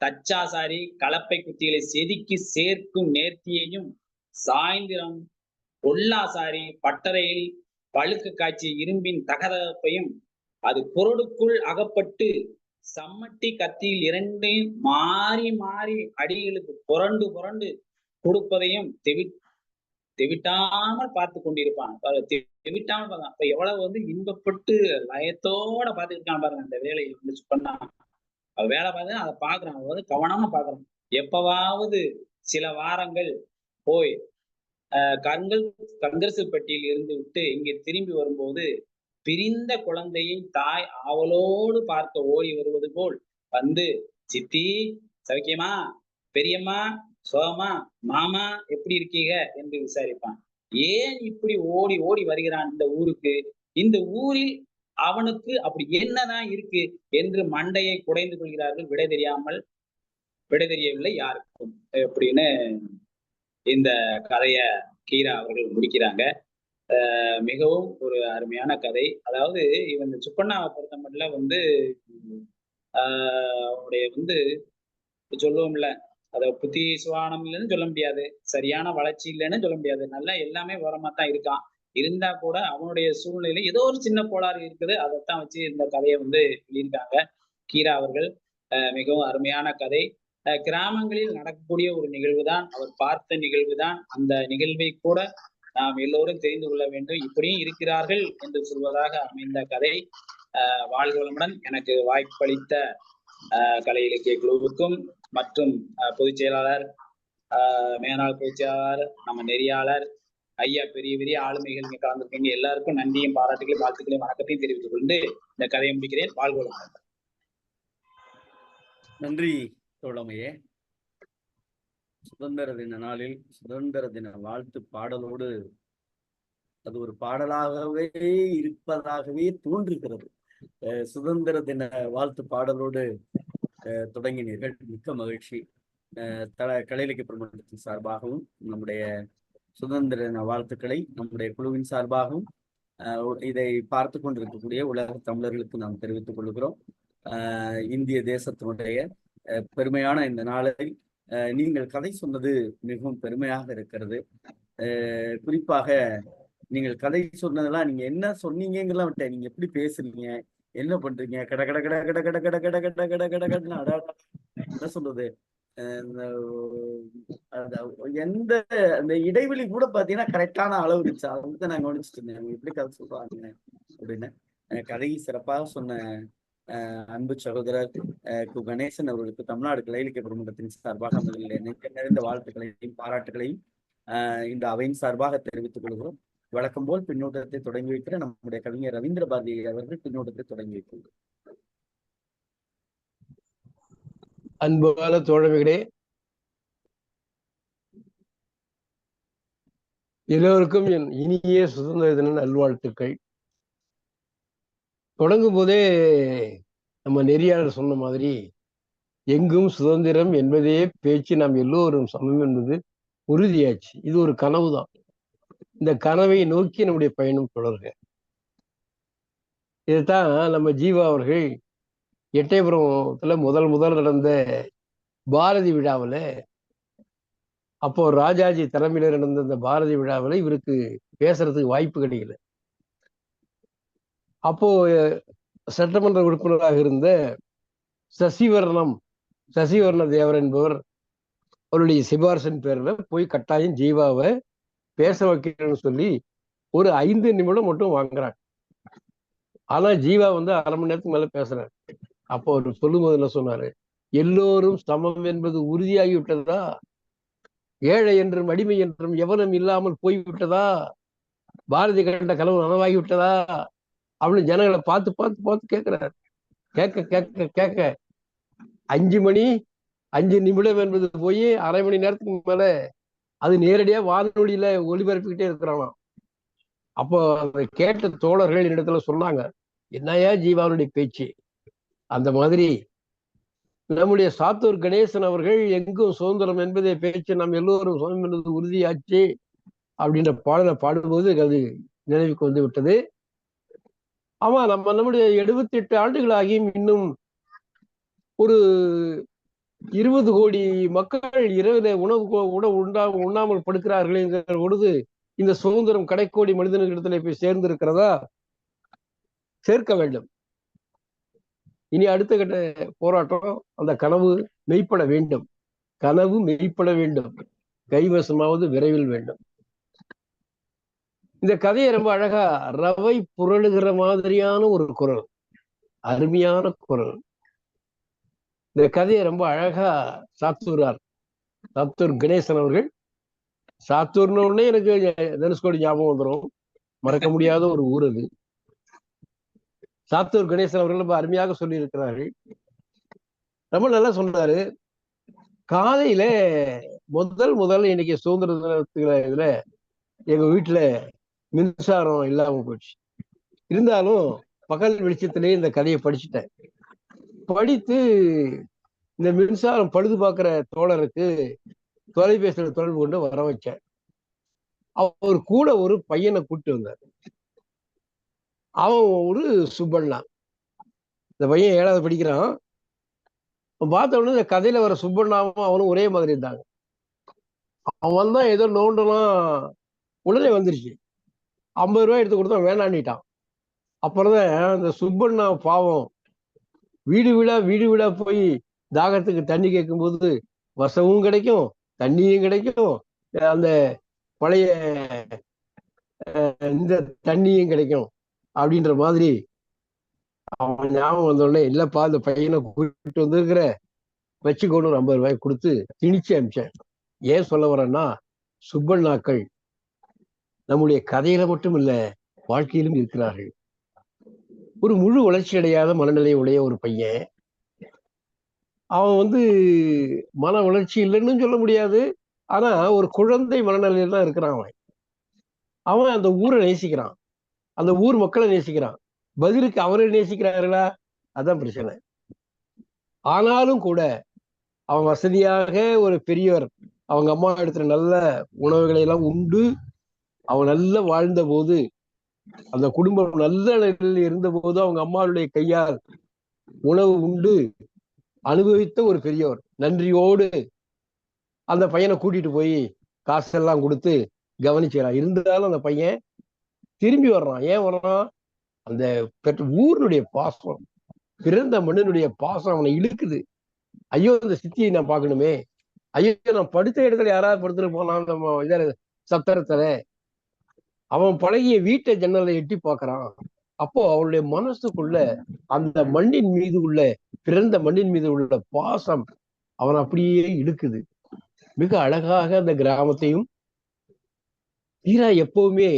தச்சாசாரி கலப்பை குத்திகளை செதுக்கி சேர்க்கும் நேர்த்தியையும், சாயந்திரம் பொல்லாசாரி பட்டறையில் பழுக்க காய்ச்சிய இரும்பின் தகதகப்பையும், அது குறடுக்குள் அகப்பட்டு சம்மட்டி கத்தியில் இரண்டையும் மாறி மாறி அடிகளுக்கு புரண்டு புரண்டு கொடுப்பதையும் தெவிட்டாமல் பார்த்து கொண்டிருப்பான். தெவிட்டாமல் பார்த்தான். அப்ப எவ்வளவு வந்து இன்பப்பட்டு லயத்தோட பார்த்துக்கிட்டான் பாருங்க அந்த வேலையை வந்து பண்ணா. வேலை பார்த்து அதை பார்க்குறான். அவன் வந்து கவனமா பார்க்குறான். எப்பவாவது சில வாரங்கள் போய் கண்கள் கங்கரசுப்பட்டியில் இருந்து விட்டு இங்கே திரும்பி வரும்போது, பிரிந்த குழந்தையை தாய் ஆவலோடு பார்க்க ஓடி வருவது போல் வந்து, "சித்தி சௌக்கியமா? பெரியம்மா சுகமா? மாமா எப்படி இருக்கீங்க?" என்று விசாரிப்பான். ஏன் இப்படி ஓடி ஓடி வருகிறான் இந்த ஊருக்கு? இந்த ஊரில் அவனுக்கு அப்படி என்னதான் இருக்கு என்று மண்டையை குடைந்து கொள்கிறார்கள். விடை தெரியவில்லை யாருக்கும். அப்படின்னு இந்த கதைய கீரா அவர்கள் முடிக்கிறாங்க. மிகவும் ஒரு அருமையான கதை. அதாவது இவன் சுப்பண்ணாவ பொறுத்தமட்டில வந்து அவனுடைய வந்து சொல்லுவோம்ல, அத புத்தி சுவானம் இல்லன்னு சொல்ல முடியாது. சரியான வளர்ச்சி இல்லன்னு சொல்ல முடியாது. நல்லா எல்லாமே ஓரமா தான் இருக்கான். இருந்தா கூட அவனுடைய சூழ்நிலையில ஏதோ ஒரு சின்ன கோளாறு இருக்குது. அதத்தான் வச்சு இந்த கதைய வந்து எழுதியிருக்காங்க கீரா அவர்கள். மிகவும் அருமையான கதை. கிராமங்களில் நடக்கக்கூடிய ஒரு நிகழ்வு தான். அவர் பார்த்த நிகழ்வு தான். அந்த நிகழ்வை கூட நாம் எல்லோரும் தெரிந்து கொள்ள வேண்டும். இப்படியும் இருக்கிறார்கள் என்று சொல்வதாக அமைந்த கதை. வாழ்க வளமுடன். எனக்கு வாய்ப்பளித்த கலை இலக்கிய குழுவுக்கும் மற்றும் பொதுச் செயலாளர், மேனாள் பொதுச் செயலாளர், நம்ம நெறியாளர், ஐயா பெரிய பெரிய ஆளுமைகள் இங்க கலந்துருக்கீங்க. எல்லாருக்கும் நன்றியும் பாராட்டுகளையும் வாழ்த்துக்களையும் வணக்கத்தையும் தெரிவித்துக் கொண்டு இந்த கதையை முடிக்கிறேன். வாழ்க வளமுடன். நன்றி தோழமையே. சுதந்திர தின நாளில் சுதந்திர தின வாழ்த்து பாடலோடு அது ஒரு பாடலாகவே இருப்பதாகவே தோன்றுகிறது. சுதந்திர தின வாழ்த்து பாடலோடு தொடங்கினீர்கள், மிக்க மகிழ்ச்சி. கலை இலக்கிய பிரபலத்தின் சார்பாகவும் நம்முடைய சுதந்திர தின வாழ்த்துக்களை நம்முடைய குழுவின் சார்பாகவும் இதை பார்த்து கொண்டிருக்கக்கூடிய உலக தமிழர்களுக்கு நாம் தெரிவித்துக் கொள்கிறோம். இந்திய தேசத்தினுடைய பெருமையான இந்த நாளை நீங்கள் கதை சொன்னது மிகவும் பெருமையாக இருக்கிறது. குறிப்பாக நீங்கள் கதை சொன்னதெல்லாம் நீங்க என்ன சொன்னீங்கலாம் விட்ட, நீங்க எப்படி பேசுறீங்க, என்ன பண்றீங்க, கட கட கட கட கட கட கட கட கட கட கடன்னு என்ன சொல்றது, எந்த அந்த இடைவெளி கூட பாத்தீங்கன்னா கரெக்டான அளவு இருந்துச்சு. அதை நான் கவனிச்சுட்டு இருந்தேன். எப்படி கதை சொல்றாங்க அப்படின்னு. கதையை சிறப்பாக சொன்ன அன்பு சகோதரர் கணேசன் அவர்களுக்கு தமிழ்நாடு கலை இலக்கிய பிரமுகத்தின் சார்பாக நிறைந்த வாழ்த்துக்களையும் பாராட்டுகளையும் இந்த அவையின் சார்பாக தெரிவித்துக் கொள்கிறோம். வழக்கம் போல் பின்னோட்டத்தை தொடங்கி வைக்கிற நம்முடைய கவிஞர் ரவீந்திர பாரதி அவர்கள் பின்னோட்டத்தை தொடங்கி வைக்கிறார். அன்பான தோழமைகளே, எல்லோருக்கும் என் இனிய சுதந்திர தின நல்வாழ்த்துக்கள். தொடங்கும் போதே நம்ம நெறியாளர் சொன்ன மாதிரி எங்கும் சுதந்திரம் என்பதே பேச்சு, நாம் எல்லோரும் சமம் என்பது உறுதியாச்சு. இது ஒரு கனவு தான். இந்த கனவை நோக்கி நம்முடைய பயணம் தொடர்க. இதைத்தான் நம்ம ஜீவா அவர்கள் எட்டயபுரத்துல முதல் நடந்த பாரதி விழாவில், அப்போ ராஜாஜி தலைமையில நடந்த இந்த பாரதி விழாவில் இவருக்கு பேசுறதுக்கு வாய்ப்பு கிடைக்கல. அப்போ சட்டமன்ற உறுப்பினராக இருந்த சசிவர்ண தேவர் என்பவர் அவருடைய சிபாரிசின் பேர்ல போய் கட்டாயம் ஜீவாவை பேச வைக்கணும்னு சொல்லி ஒரு 5 நிமிடம் மட்டும் வாங்குறாங்க. ஆனா ஜீவா 1/2 மணி நேரத்துக்கு மேல பேசுறாரு. அப்போ அவர் சொல்லும்போது என்ன சொன்னாரு? எல்லோரும் சமம் என்பது உறுதியாகி விட்டதா? ஏழை என்றும் அடிமை என்றும் எவனும் இல்லாமல் போய்விட்டதா? பாரதி கண்ட கனவு நனவாகி விட்டதா? அப்படின்னு ஜனங்களை பார்த்து பார்த்து பார்த்து கேட்கிறாரு. கேட்க 5 நிமிடம் என்பது போய் 1/2 மணி நேரத்துக்கு மேல அது நேரடியா வானொலியில ஒளிபரப்பிக்கிட்டே இருக்கிறானாம். அப்போ அதை கேட்ட தோழர்கள் என்னிடத்துல சொன்னாங்க, என்னையா ஜீவாவுடைய பேச்சு. அந்த மாதிரி நம்முடைய சாத்தூர் கணேசன் அவர்கள் எங்கும் சுதந்திரம் என்பதே பேச்சு, நாம் எல்லோரும் சுதந்திரம் என்பது உறுதியாச்சு அப்படின்ற பாடலை பாடும்போது அது நினைவுக்கு வந்து விட்டது. ஆமா, நம்முடைய 78 ஆண்டுகள் ஆகியும் இன்னும் ஒரு 20 கோடி மக்கள் இரவில உணவு உண்ணாமல் படுக்கிறார்கள் என்கிற பொழுது இந்த சுதந்திரம் கடைக்கோடி மனிதர்களிடத்துல போய் சேர்ந்து இருக்கிறதா? சேர்க்க வேண்டும். இனி அடுத்த கட்ட போராட்டம், அந்த கனவு மெய்ப்பட வேண்டும். கனவு மெய்ப்பட வேண்டும். கைவசமாவது விரைவில் வேண்டும். இந்த கதையை ரொம்ப அழகா ரவை புரளுகிற மாதிரியான ஒரு குரல், அருமையான குரல். இந்த கதையை ரொம்ப அழகா சாத்தூர் கணேசன் அவர்கள், சாத்தூர்னு உடனே எனக்கு தனுஷ்கோடி ஞாபகம் வந்துடும். மறக்க முடியாத ஒரு ஊர் அது. சாத்தூர் கணேசன் அவர்கள் ரொம்ப அருமையாக சொல்லி இருக்கிறார்கள். ரொம்ப நல்லா சொன்னாரு. காலையில முதல் இன்னைக்கு சுதந்திர தினத்துல இதுல எங்க வீட்டுல மின்சாரம் இல்லாம போச்சு. இருந்தாலும் பகல் வெளிச்சத்திலேயே இந்த கதையை படிச்சுட்டேன். படித்து இந்த மின்சாரம் பழுது பார்க்கிற தோழருக்கு தொலைபேசியில தொடர்பு கொண்டு வர வச்சேன். அவர் கூட ஒரு பையனை கூப்பிட்டு வந்தார். அவன் ஒரு சுப்பண்ணா. இந்த பையன் 7வது படிக்கிறான். பார்த்த உடனே இந்த கதையில வர சுப்பண்ணாவும் அவனும் ஒரே மாதிரி இருந்தாங்க. அவன் தான் ஏதோ நோண்டலாம், உடனே வந்துருச்சு. 50 ரூபாய் எடுத்து கொடுத்தா வேணான்னிட்டான். அப்புறம் தான் இந்த சுப்பண்ணா பாவம் வீடு வீடா போய் தாகத்துக்கு தண்ணி கேட்கும்போது வசமும் கிடைக்கும், தண்ணியும் கிடைக்கும், அந்த பழைய இந்த தண்ணியும் கிடைக்கும் அப்படின்ற மாதிரி அவன் ஞாபகம் வந்தோடனே, இல்லப்பா இந்த பையனை கூப்பிட்டு வந்திருக்கிற, வச்சுக்கோன்னு 50 ரூபாய் கொடுத்து திணிச்சு அனுப்பிச்சேன். ஏன் சொல்ல வரேன்னா, சுப்பண்ணாக்கள் நம்முடைய கதையில மட்டும் இல்ல, வாழ்க்கையிலும் இருக்கிறார்கள். ஒரு முழு வளர்ச்சி அடையாத மனநிலை உடைய ஒரு பையன். அவன் மன வளர்ச்சி இல்லைன்னு சொல்ல முடியாது. ஆனா ஒரு குழந்தை மனநிலையில தான் இருக்கிறான். அவன் அந்த ஊரை நேசிக்கிறான், அந்த ஊர் மக்களை நேசிக்கிறான். பதிலுக்கு அவரை நேசிக்கிறார்களா? அதான் பிரச்சனை. ஆனாலும் கூட அவன் வசதியாக ஒரு பெரியவர் அவங்க அம்மா இடத்துல நல்ல உணவுகளை எல்லாம் உண்டு அவன் நல்லா வாழ்ந்த போது, அந்த குடும்பம் நல்ல நிலையில் இருந்த போது அவங்க அம்மாவுடைய கையால் உணவு உண்டு அனுபவித்த ஒரு பெரியவர் நன்றியோடு அந்த பையனை கூட்டிட்டு போய் காசெல்லாம் கொடுத்து கவனிச்சுக்கிறான். இருந்தாலும் அந்த பையன் திரும்பி வர்றான். ஏன் வர்றான்? அந்த ஊருடைய பாசம், பிறந்த மண்ணினுடைய பாசம் அவனை இழுக்குது. ஐயோ இந்த சித்தியை நான் பார்க்கணுமே, ஐயோ நான் படுத்த இடத்துல யாராவது படுத்துட்டு போனான் நம்ம இதில் சத்திரத்துல. அவன் பழகிய வீட்டை ஜன்னலை எட்டி பார்க்கறான். அப்போ அவனுடைய மனசுக்குள்ள அந்த மண்ணின் மீது உள்ள, பிறந்த மண்ணின் மீது உள்ள பாசம் அவன் அப்படியே இழுக்குது. மிக அழகாக அந்த கிராமத்தையும் தீரா எப்பவுமே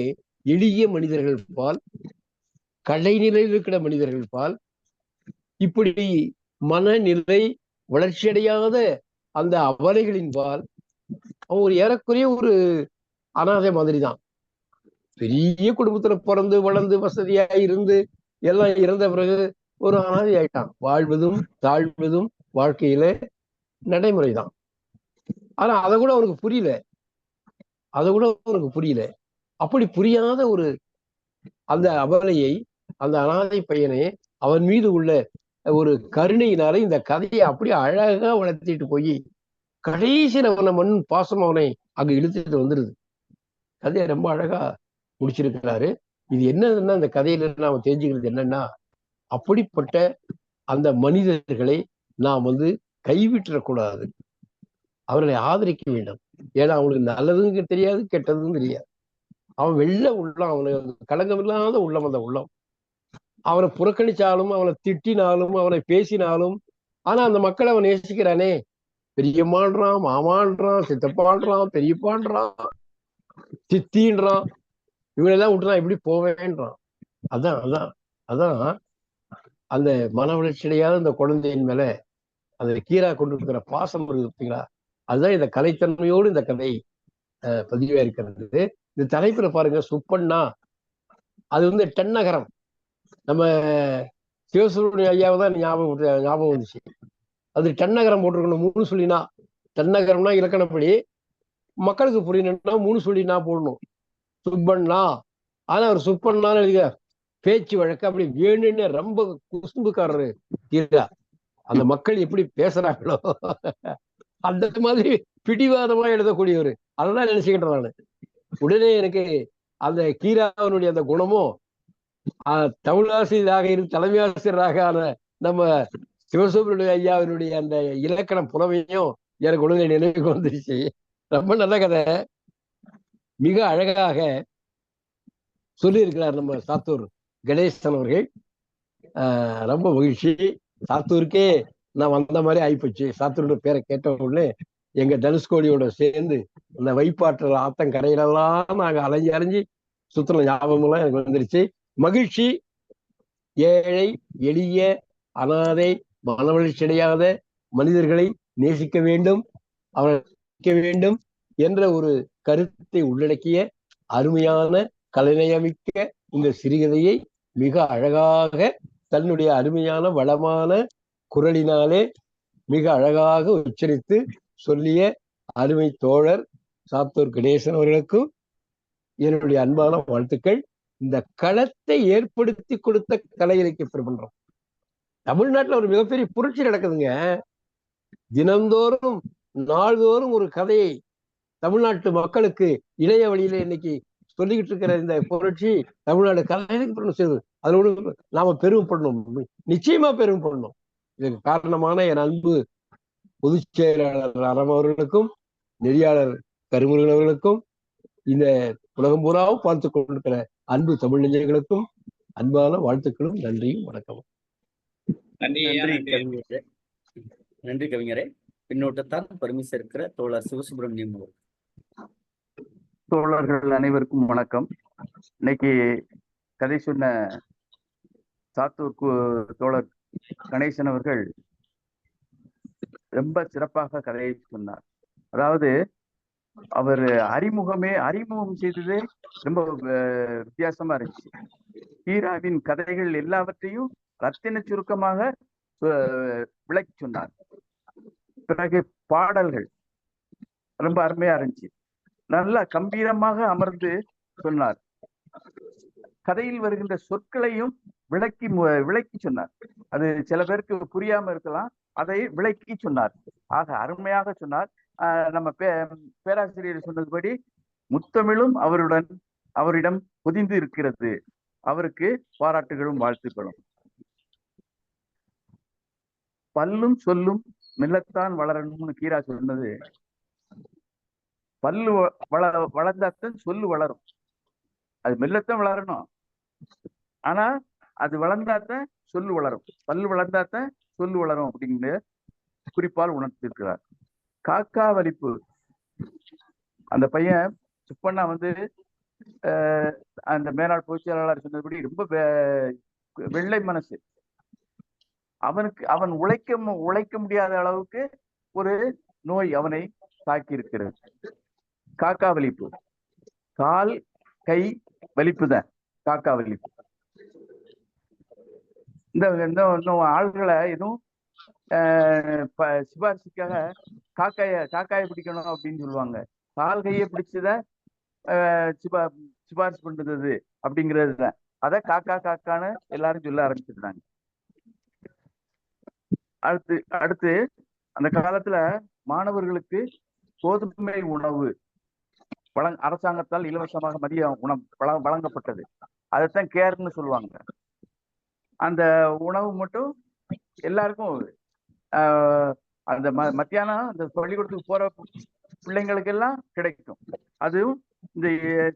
எளிய மனிதர்கள் பால், கலைநிலையில் இருக்கிற மனிதர்கள் பால், இப்படி மனநிலை வளர்ச்சியடையாத அந்த அவலைகளின் பால் அவன் ஒரு ஏறக்குறைய ஒரு அனாதை மாதிரி தான். பெரிய குடும்பத்துல பிறந்து வளர்ந்து வசதியா இருந்து எல்லாம் இறந்த பிறகு ஒரு அனாதை ஆயிட்டான். வாழ்வதும் தாழ்வதும் வாழ்க்கையில நடைமுறைதான். ஆனா அதை கூட அவனுக்கு புரியல. அப்படி புரியாத ஒரு அந்த அபலையை, அந்த அனாதை பையனை அவன் மீது உள்ள ஒரு கருணையினால இந்த கதையை அப்படியே அழகா வளர்த்திட்டு போய் கடைசியில் அவனை மண் பாசம் அவனை அங்க இழுத்துட்டு வந்துருது. கதையை ரொம்ப அழகா முடிச்சிருக்கிறாரு. இது என்னன்னா, இந்த கதையில நாம தெரிஞ்சுக்கிறது என்னன்னா, அப்படிப்பட்ட அந்த மனிதர்களை நாம் கைவிட்டுறக்கூடாது. அவர்களை ஆதரிக்க வேண்டும். ஏன்னா அவனுக்கு நல்லதும் தெரியாது, கெட்டதும் தெரியாது. அவன் வெள்ள உள்ளம், அவனுக்கு களங்கமில்லாத உள்ளம். அந்த உள்ளம் அவனை புறக்கணிச்சாலும், அவனை திட்டினாலும், அவனை பேசினாலும், ஆனா அந்த மக்களை அவன் நேசிக்கிறானே. பெரியம்மான்றான், மாமான்றான், சித்தப்பான்றான், பெரியப்பான்றான், சித்தின்றான். இவனெல்லாம் விட்டுறான், எப்படி போவேன்றான். அதான் அதான் அதான் அந்த மன வளர்ச்சி அடையாத அந்த குழந்தையின் மேல அந்த கீரா கொண்டு இருக்கிற பாசம் இருக்குங்களா, அதுதான் இந்த கலைத்தன்மையோடு இந்த கதை பதிவா இருக்கிறது. இந்த தலைப்புல பாருங்க, சுப்பண்ணா. அது தென்னகரம். நம்ம சிவசுப்ரமணிய ஐயாவை தான் ஞாபகம் வந்துச்சு. அது தென்னகரம் போட்டிருக்கணும், 3 சொல்லினா. தென்னகரம்னா இலக்கணப்படி, மக்களுக்கு புரியணும்னா 3 சொல்லினா போடணும். சுப்பண்ணா. ஆனா அவர் சுப்பண்ணான்னு எழுதிக்க பேச்சு வழக்கு அப்படி வேணும்னு ரொம்ப குசும்புக்காரரு கீரா. அந்த மக்கள் எப்படி பேசுறாங்களோ அந்த மாதிரி பிடிவாதமா எழுதக்கூடியவர். அதான் நினைச்சுக்கிட்டேன் நானு. உடனே எனக்கு அந்த கீராவனுடைய அந்த குணமும் தமிழாசிரியராக தலைமை ஆசிரியராக ஆன நம்ம சிவசுப்ரமணிய ஐயாவினுடைய அந்த இலக்கண புலமையும் எனக்கு உடனே நினைவுக்கு வந்துருச்சு. ரொம்ப நல்ல கதை. மிக அழகாக சொல்லி இருக்கிறார் நம்ம சாத்தூர் கணேசன் அவர்கள். ரொம்ப மகிழ்ச்சி. சாத்தூருக்கே நான் வந்த மாதிரி ஆயிப்போச்சு. சாத்தூரோட பேரை கேட்ட உடனே எங்க தனுஷ்கோடியோட சேர்ந்து அந்த வைப்பாற்றல் ஆத்தங்கரையிலெல்லாம் நாங்க அலைஞ்சு சுத்தின ஞாபகம்லாம் எனக்கு வந்துருச்சு. மகிழ்ச்சி. ஏழை, எளிய, அனாதை, மனவளர்ச்சி அடையாத மனிதர்களை நேசிக்க வேண்டும், வேண்டும் என்ற ஒரு கருத்தை உள்ளடக்கிய அருமையான கலைநயமிக்க இந்த சிறுகதையை மிக அழகாக தன்னுடைய அருமையான வளமான குரலினாலே மிக அழகாக உச்சரித்து சொல்லிய அருமை தோழர் சாத்தூர் கணேசன் அவர்களுக்கும் என்னுடைய அன்பான வாழ்த்துக்கள். இந்த களத்தை ஏற்படுத்தி கொடுத்த கலை இலக்கிய பெருமன்றம். தமிழ்நாட்டில் ஒரு மிகப்பெரிய புரட்சி நடக்குதுங்க. தினந்தோறும் நாள்தோறும் ஒரு கதையை தமிழ்நாட்டு மக்களுக்கு இளைய வழியில இன்னைக்கு சொல்லிக்கிட்டு இருக்கிற இந்த புரட்சி தமிழ்நாடு கலை செய்யுது. அதோடு நாம பெருமைப்படணும், நிச்சயமா பெருமைப்படணும். இதற்கு காரணமான என் அன்பு பொதுச் செயலாளர் அறம் அவர்களுக்கும், நெறியாளர் கருமுருகன் அவர்களுக்கும், இந்த உலகம் பூராவும் பார்த்து கொண்டிருக்கிற அன்பு தமிழ் நெஞ்சங்களுக்கும் அன்பான வாழ்த்துக்களும் நன்றியும் வணக்கமும். நன்றி கவிஞரே. பின்னோட்டத்தால் பெருமை சேர்க்கிற தோழர் சிவசுப்ரமணியம் அவர்கள். தோழர்கள் அனைவருக்கும் வணக்கம். இன்னைக்கு கதை சொன்ன சாத்தூர் தோழர் கணேசன் அவர்கள் ரொம்ப சிறப்பாக கதையை சொன்னார். அதாவது அவர் அறிமுகம் செய்ததே ரொம்ப வித்தியாசமா இருந்துச்சு. கீராவின் கதைகள் எல்லாவற்றையும் ரத்தின சுருக்கமாக விளக்கி சொன்னார். பிறகு பாடல்கள் ரொம்ப அருமையா இருந்துச்சு. நல்லா கம்பீரமாக அமர்ந்து சொன்னார். கதையில் வருகின்ற சொற்களையும் விளக்கி சொன்னார். அது சில பேருக்கு புரியாம இருக்கலாம், அதை விளக்கி சொன்னார். ஆக அருமையாக சொன்னார். நம்ம பேராசிரியர் சொன்னதுபடி முத்தமிழும் அவரிடம் பொதிந்து இருக்கிறது. அவருக்கு பாராட்டுகளும் வாழ்த்துக்களும். பல்லும் சொல்லும் மெல்லத்தான் வளரணும்னு கீரா சொன்னது. பல்லு வளர்ந்தாத்தான் சொல்லு வளரும். அது மெல்லத்தான் வளரணும், ஆனா அது வளர்ந்தாத்தான் சொல்லு வளரும். பல்லு வளர்ந்தாத்தான் சொல்லு வளரும் அப்படின்னு குறிப்பால் உணர்த்திருக்கிறார். காக்கா வலிப்பு. அந்த பையன் சுப்பண்ணா அந்த மேலாள் பொதுச் செயலாளர் சொன்னபடி ரொம்ப வெள்ளை மனசு. அவன் உழைக்க முடியாத அளவுக்கு ஒரு நோய் அவனை தாக்கி இருக்கிறது. காக்கா வலிப்பு, கால் கை வலிப்பு தான் காக்கா வலிப்பு. இந்த ஆள்களை எதுவும் சிபாரிசுக்காக காக்காயை பிடிக்கணும் அப்படின்னு சொல்லுவாங்க. கால் கையை பிடிச்சத சிபாரிசு பண்றது அப்படிங்கிறது தான். அத காக்கா காக்கான்னு எல்லாரும் சொல்ல ஆரம்பிச்சிருந்தாங்க. அடுத்து அந்த காலத்துல மாணவர்களுக்கு கோதுமை உணவு அரசாங்கத்தால் இலவசமாக மதிய உணவு வழங்கப்பட்டது. அதைத்தான் கேர்ன்னு சொல்லுவாங்க. அந்த உணவு மட்டும் எல்லாருக்கும் அந்த மத்தியானம் அந்த பள்ளிக்கூடத்துக்கு போற பிள்ளைங்களுக்கு எல்லாம் கிடைக்கும். அதுவும் இந்த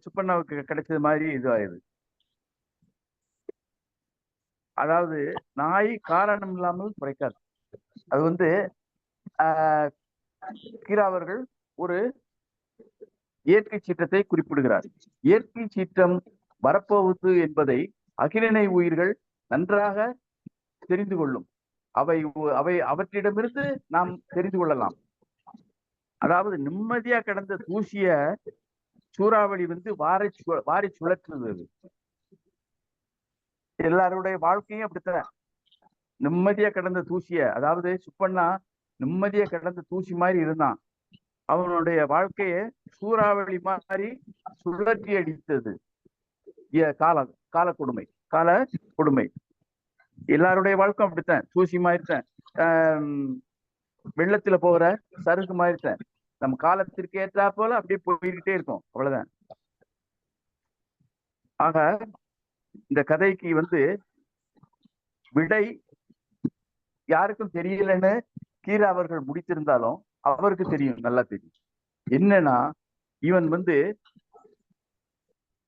சுப்பண்ணாவுக்கு கிடைச்சது மாதிரி இதுவாயுது. அதாவது நாய் காரணம் இல்லாமல் குறைக்காது. அது கீரா அவர்கள் ஒரு இயற்கை சீற்றத்தை குறிப்பிடுகிறார். இயற்கை சீற்றம் வரப்போவது என்பதை அகிலனை உயிர்கள் நன்றாக தெரிந்து கொள்ளும். அவற்றிடமிருந்து நாம் தெரிந்து கொள்ளலாம். அதாவது நிம்மதியா கிடந்த தூசிய சூறாவளி வாரி சுழற்றுவது. எல்லாருடைய வாழ்க்கையும் அப்படித்தான். நிம்மதியா கிடந்த தூசிய, அதாவது சுப்பண்ணா நிம்மதியா கிடந்த தூசி மாதிரி இருந்தான். அவனுடைய வாழ்க்கையை சூறாவளி மாதிரி சுழற்றி அடித்தது கால கொடுமை. எல்லாருடைய வாழ்க்கை அப்படித்தான், தூசி மாதிரி தான். வெள்ளத்துல போகிற சருகு மாதிரி தான். நம்ம காலத்திற்கு ஏற்றா போல அப்படியே போய்கிட்டே இருக்கும், அவ்வளவுதான். ஆக இந்த கதைக்கு விடை யாருக்கும் தெரியலன்னு கீரா அவர்கள் முடித்திருந்தாலும் அவருக்கு தெரியும், நல்லா தெரியும். என்னன்னா இவன்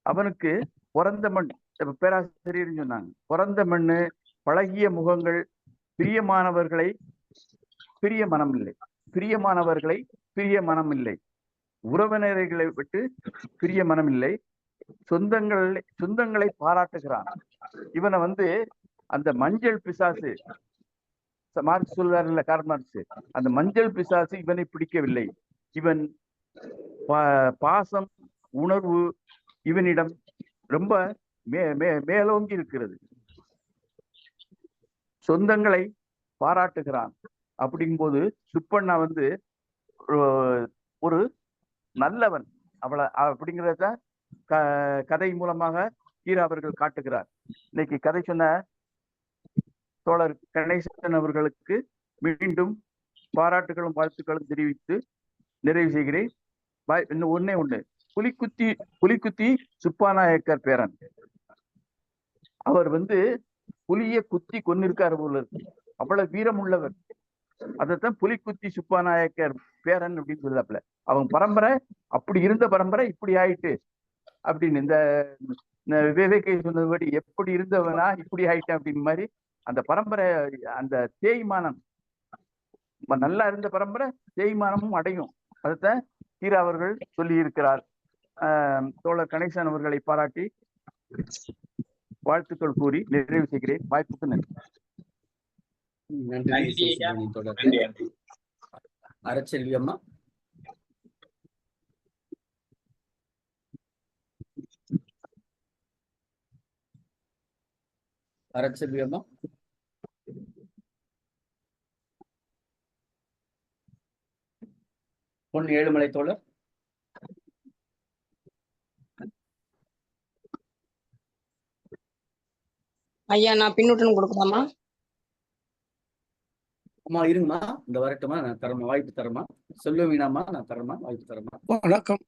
அவனுக்கு பிறந்த மண், பேராசிரியர் சொன்னாங்க, பிறந்த மண்ணு, பழகிய முகங்கள், பிரியமானவர்களை பிரிய மனமில்லை, உறவினர்களை விட்டு பிரிய மனமில்லை, சொந்தங்களை பாராட்டுகிறான். இவனை அந்த மஞ்சள் பிசாசு, மார்க்ஸ் சொல்றாருல்ல, கார்ல் மார்க்ஸ், அந்த மஞ்சள் பிசாசு இவனை பிடிக்கவில்லை. இவன் பாசம் உணர்வு இவனிடம் ரொம்ப மேலோங்கி இருக்கிறது. சொந்தங்களை பாராட்டுகிறான். அப்படிங்கும்போது சுப்பண்ணா ஒரு நல்லவன் அப்படிங்கிறத கதை மூலமாக கீரா அவர்கள் காட்டுகிறார். இன்னைக்கு கதை சொன்ன தோழர் கணேசன் அவர்களுக்கு மீண்டும் பாராட்டுகளும் வாழ்த்துக்களும் தெரிவித்து நிறைவு செய்கிறேன். இன்னும் ஒண்ணு, புலிக்குத்தி சுப்பாநாயக்கர் பேரன். அவர் புலிய குத்தி கொன்னிருக்காரு போல இருக்கு, அவ்வளவு வீரம் உள்ளவர். அதைத்தான் புலிக்குத்தி சுப்பாநாயக்கர் பேரன் அப்படின்னு சொல்லுதாப்புல. அவங்க பரம்பரை அப்படி இருந்த பரம்பரை இப்படி ஆயிட்டு அப்படின்னு, இந்த விவேகை சொன்னபடி எப்படி இருந்தவனா இப்படி ஆயிட்டேன் அப்படின்னு மாதிரி அந்த பரம்பரை, அந்த தேய்மானம், நல்லா இருந்த பரம்பரை தேய்மானமும் அடையும். அதைத்தான் கீரா அவர்கள் சொல்லி இருக்கிறார். தோழர் கணேசன் அவர்களை பாராட்டி வாழ்த்துக்கள் கூறி நிறைவு செய்கிறேன். வாய்ப்புக்கு நன்றி. அறச்செல்வி அம்மா. அறச்செல்வி அம்மா. பொன் ஏழுமலை தோழர். ஐயா, நான் பின்னூட்டம் கொடுக்கலாமா? அம்மா இருங்கம்மா, இந்த வரட்டுமா, நான் தரமா, வாய்ப்பு தரமா, சொல்லுவீனாமா, நான் தரமா, வாய்ப்பு தரமா. வணக்கம்.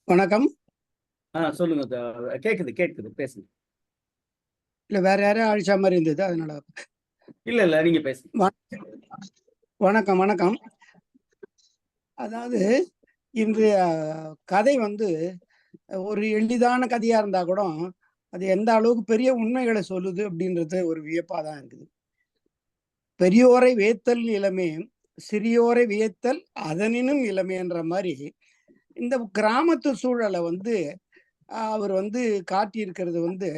வணக்கம். சொல்லுங்க, கேக்குது, பேசுங்க. இல்ல வேற யாரும் அழிச்சா மாதிரி இருந்தது, அதனால. இல்ல நீங்க பேசுங்க. வணக்கம். அதாவது இன்றைய கதை ஒரு எளிதான கதையா இருந்தா கூட அது எந்த அளவுக்கு பெரிய உண்மைகளை சொல்லுது அப்படின்றது ஒரு வியப்பாதான் இருக்குது. பெரியோரை வியத்தல் இளமே, சிறியோரை வியத்தல் அதனினும் இளமைன்ற மாதிரி இந்த கிராமத்து சூழலை அவர் காட்டியிருக்கிறது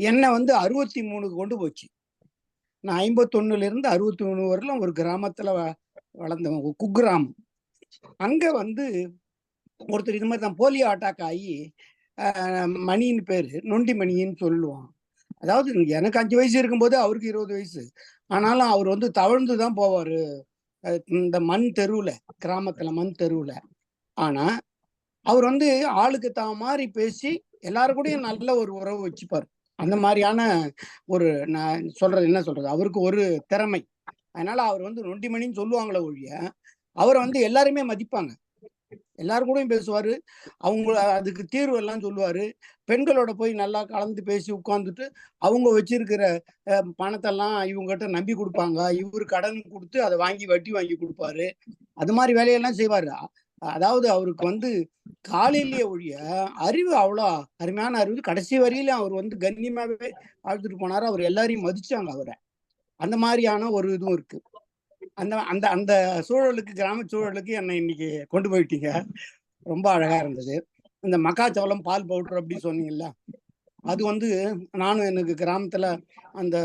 என்னை 63 கொண்டு போச்சு. நான் 51 இருந்து 63 வரலாம் ஒரு கிராமத்துல வளர்ந்தவன், குக்கிராமம். அங்க ஒருத்தர் இது மாதிரி தான் போலியோ அட்டாக் ஆகி, மணின்னு பேரு, நொண்டி மணின்னு சொல்லுவான். அதாவது எனக்கு 5 வயசு இருக்கும்போது அவருக்கு 20 வயசு. ஆனாலும் அவர் வந்து தவழ்ந்து தான் போவாரு இந்த மண் தெருவுல, கிராமத்துல மண் தெருவுல. ஆனா அவர் வந்து ஆளுக்கு மாதிரி பேசி எல்லாரு கூடயும் நல்ல ஒரு உறவு வச்சுப்பாரு. அந்த மாதிரியான ஒரு நான் சொல்றது என்ன சொல்றது, அவருக்கு ஒரு திறமை. அதனால அவர் வந்து நொண்டிமணின்னு சொல்லுவாங்களே ஒழிய, அவரை வந்து எல்லாருமே மதிப்பாங்க. எல்லாரு கூடயும் பேசுவாரு. அவங்க அதுக்கு தீர்வு எல்லாம் சொல்லுவாரு. பெண்களோட போய் நல்லா கலந்து பேசி உட்கார்ந்துட்டு, அவங்க வச்சிருக்கிற பணத்தெல்லாம் இவங்ககிட்ட நம்பி கொடுப்பாங்க. இவரு கடன் கொடுத்து அதை வாங்கி வட்டி வாங்கி கொடுப்பாரு. அது மாதிரி வேலையெல்லாம் செய்வாரு. அதாவது அவருக்கு வந்து காலையிலேயே ஒழிய அறிவு அவ்வளோ அருமையான அறிவு. கடைசி வரையிலும் அவர் வந்து கண்ணியமாவே வாழ்த்துட்டு போனாரு. அவர் எல்லாரையும் மதிச்சாங்க அவரை. அந்த மாதிரியான ஒரு இதுவும் இருக்கு. அந்த அந்த அந்த சூழலுக்கு, கிராம சூழலுக்கு என்னை இன்னைக்கு கொண்டு போயிட்டீங்க. ரொம்ப அழகா இருந்தது. இந்த மக்காச்சோளம் பால் பவுடர் அப்படி சொன்னீங்கல்ல, அது வந்து நானும் எனக்கு கிராமத்துல அந்த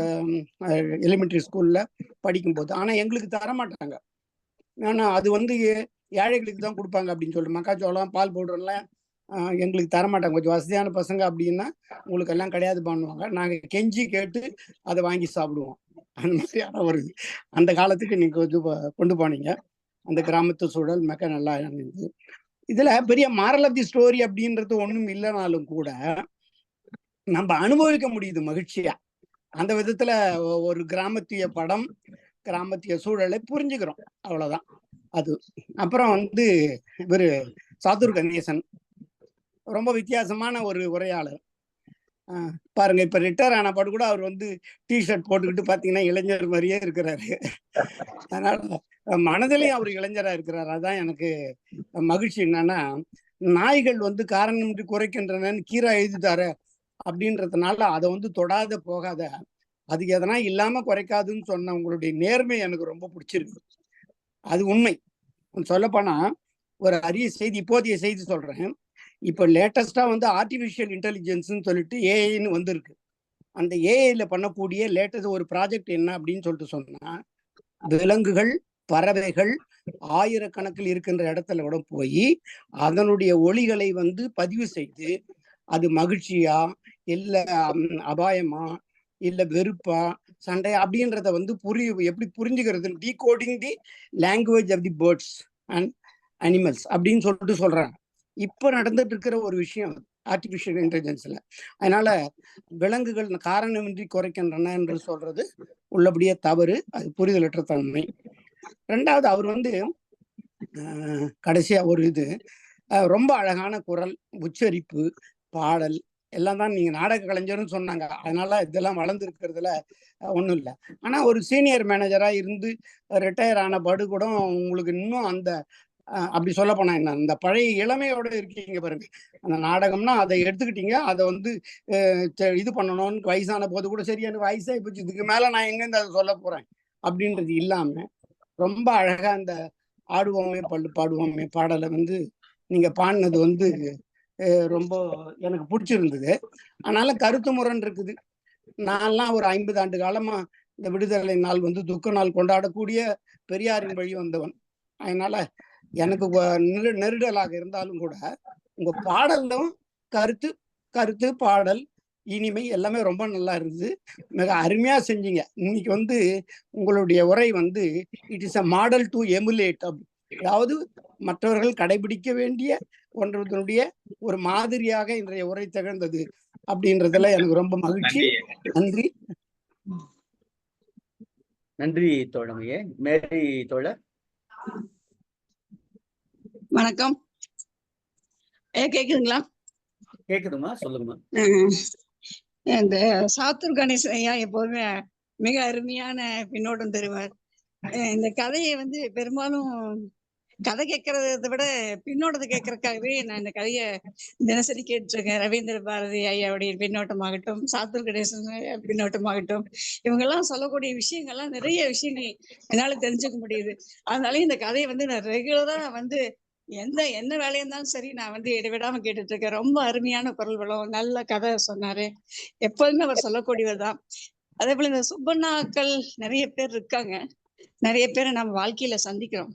எலிமெண்டரி ஸ்கூல்ல படிக்கும்போது, ஆனா எங்களுக்கு தர மாட்டாங்க. ஆனா அது வந்து ஏழைகளுக்கு தான் கொடுப்பாங்க அப்படின்னு சொல்லிட்டு மக்காச்சோளம் பால் பவுடர்லாம் எங்களுக்கு தரமாட்டாங்க. கொஞ்சம் வசதியான பசங்க அப்படின்னா உங்களுக்கு எல்லாம் கிடையாது பண்ணுவாங்க. நாங்க கெஞ்சி கேட்டு அதை வாங்கி சாப்பிடுவோம். அந்த மாதிரியான ஒரு அந்த காலத்துக்கு நீங்க கொஞ்சம் கொண்டு போனீங்க. அந்த கிராமத்து சூழல் மிக நல்லா இருந்தது. இதுல பெரிய மாரல் ஆஃப் தி ஸ்டோரி அப்படின்றது ஒண்ணும் இல்லைனாலும் கூட நம்ம அனுபவிக்க முடியுது மகிழ்ச்சியா. அந்த விதத்துல ஒரு கிராமத்திய படம், கிராமத்திய சூழலை புரிஞ்சுக்கிறோம். அவ்வளவுதான் அது. அப்புறம் வந்து இவரு சாத்தூர் கணேசன் ரொம்ப வித்தியாசமான ஒரு உரையாளர். பாருங்க, இப்ப ரிட்டையர் ஆன பாடு கூட அவர் வந்து டிஷர்ட் போட்டுக்கிட்டு பாத்தீங்கன்னா இளைஞர் மாதிரியே இருக்கிறாரு. அதனால மனதிலையும் அவர் இளைஞரா இருக்கிறாரு. அதான் எனக்கு மகிழ்ச்சி. என்னன்னா, நாய்கள் வந்து காரணமின்றி குறைக்கின்றனன்னு கீரா எழுதிட்டாரு அப்படின்றதுனால அதை வந்து தொடாத போகாத, அதுக்கு எதனா இல்லாம குறைக்காதுன்னு சொன்ன உங்களுடைய நேர்மை எனக்கு ரொம்ப பிடிச்சிருக்கு. அது உண்மை. சொல்லப்போனா ஒரு அரிய செய்தி, இப்போதைய செய்தி சொல்றேன். இப்போ லேட்டஸ்டா வந்து ஆர்டிபிஷியல் இன்டெலிஜென்ஸ்ன்னு சொல்லிட்டு ஏஐன்னு வந்திருக்கு. அந்த ஏஐல பண்ணக்கூடிய லேட்டஸ்ட் ஒரு ப்ராஜெக்ட் என்ன அப்படின்னு சொல்லிட்டு சொன்னா, விலங்குகள், பறவைகள் ஆயிரக்கணக்கில் இருக்கின்ற இடத்துல கூட போய் அதனுடைய ஒலிகளை வந்து பதிவு செய்து, அது மகிழ்ச்சியா இல்ல அபாயமா இல்ல வெறுப்பா சண்டை அப்படின்றத வந்து எப்படி புரிஞ்சுக்கிறது, decoding the language of the birds and animals அப்படின்னு சொல்லிட்டு சொல்றாங்க. இப்ப நடந்துட்டு இருக்கிற ஒரு விஷயம் ஆர்டிபிஷியல் இன்டெலிஜென்ஸ்ல. அதனால விலங்குகள் காரணமின்றி குறைக்கின்றன என்று சொல்றது உள்ளபடியே தவறு. அது புரிதலற்ற தன்மை. ரெண்டாவது, அவர் வந்து கடைசியா ஒரு இது ரொம்ப அழகான குரல், உச்சரிப்பு, பாடல் எல்லாம் தான். நீங்க நாடக கலைஞர்னு சொன்னாங்க. அதனால இதெல்லாம் வளர்ந்து இருக்கிறதுல ஒண்ணும் இல்லை. ஆனா ஒரு சீனியர் மேனேஜரா இருந்து ரிட்டையர் ஆன படு கூட உங்களுக்கு இன்னும் அந்த அப்படி சொல்ல போனா என்ன, இந்த பழைய இளமையோட இருக்கீங்க பாருங்க. அந்த நாடகம்னா அதை எடுத்துக்கிட்டீங்க, அதை வந்து இது பண்ணணும்னு வயசான போது கூட சரி எனக்கு வயசாகி போச்சு, இதுக்கு மேல நான் எங்கேருந்து அதை சொல்ல போறேன் அப்படின்றது இல்லாம ரொம்ப அழகா அந்த ஆடுவோமே பள்ளு பாடுவோமே பாடலை வந்து நீங்க பாடினது வந்து ரொம்ப எனக்கு பிடிச்சிருந்தது. அதனால கருத்து முரண் இருக்குது. நான்லாம் ஒரு 50 ஆண்டு காலமா இந்த விடுதலை நாள் வந்து துக்க நாள் கொண்டாடக்கூடிய பெரியாரின் வழி வந்தவன். அதனால எனக்கு நெருடலாக இருந்தாலும் கூட உங்க பாடலும் கருத்து கருத்து பாடல் இனிமை எல்லாமே ரொம்ப நல்லா இருந்தது. மிக அருமையா செஞ்சீங்க. இன்னைக்கு வந்து உங்களுடைய உரை வந்து it is a model to emulate. அதாவது மற்றவர்கள் கடைபிடிக்க வேண்டிய ஒன்றதனுடைய ஒரு மாதிரியாக இன்றைய உரை திகழ்ந்தது அப்படின்றதுல எனக்கு ரொம்ப மகிழ்ச்சி. நன்றி. நன்றி தோழமையே. மேரி தோழர். வணக்கம். கேக்குதுங்களா? கேக்குதுமா, சொல்லுங்கம்மா. இந்த சாத்தூர் கணேசன் ஐயா எப்போதுமே மிக அருமையான பின்னோட்டம் தருவார். இந்த கதையை வந்து பெரும்பாலும் கதை கேட்கறத விட பின்னோட்டத்தை கேட்கறதுக்காகவே நான் இந்த கதையை தினசரி கேட்டுருக்கேன். ரவீந்திர பாரதி ஐயாவுடைய பின்னோட்டமாகட்டும், சாத்தூர் கணேசன் பின்னோட்டமாகட்டும், இவங்கெல்லாம் சொல்லக்கூடிய விஷயங்கள்லாம் நிறைய விஷயங்கள் என்னால தெரிஞ்சுக்க முடியுது. அதனால இந்த கதையை வந்து நான் ரெகுலரா வந்து என்ன வேலையா இருந்தாலும் சரி நான் வந்து இடைவிடாம கேட்டுட்டு இருக்கேன். ரொம்ப அருமையான குரல் வளம், நல்ல கதை சொன்னாரு. எப்போதுமே அவர் சொல்லக்கூடியவர் தான். அதே போல இந்த சுப்பண்ணாக்கள் நிறைய பேர் இருக்காங்க. நிறைய பேரை நம்ம வாழ்க்கையில சந்திக்கிறோம்.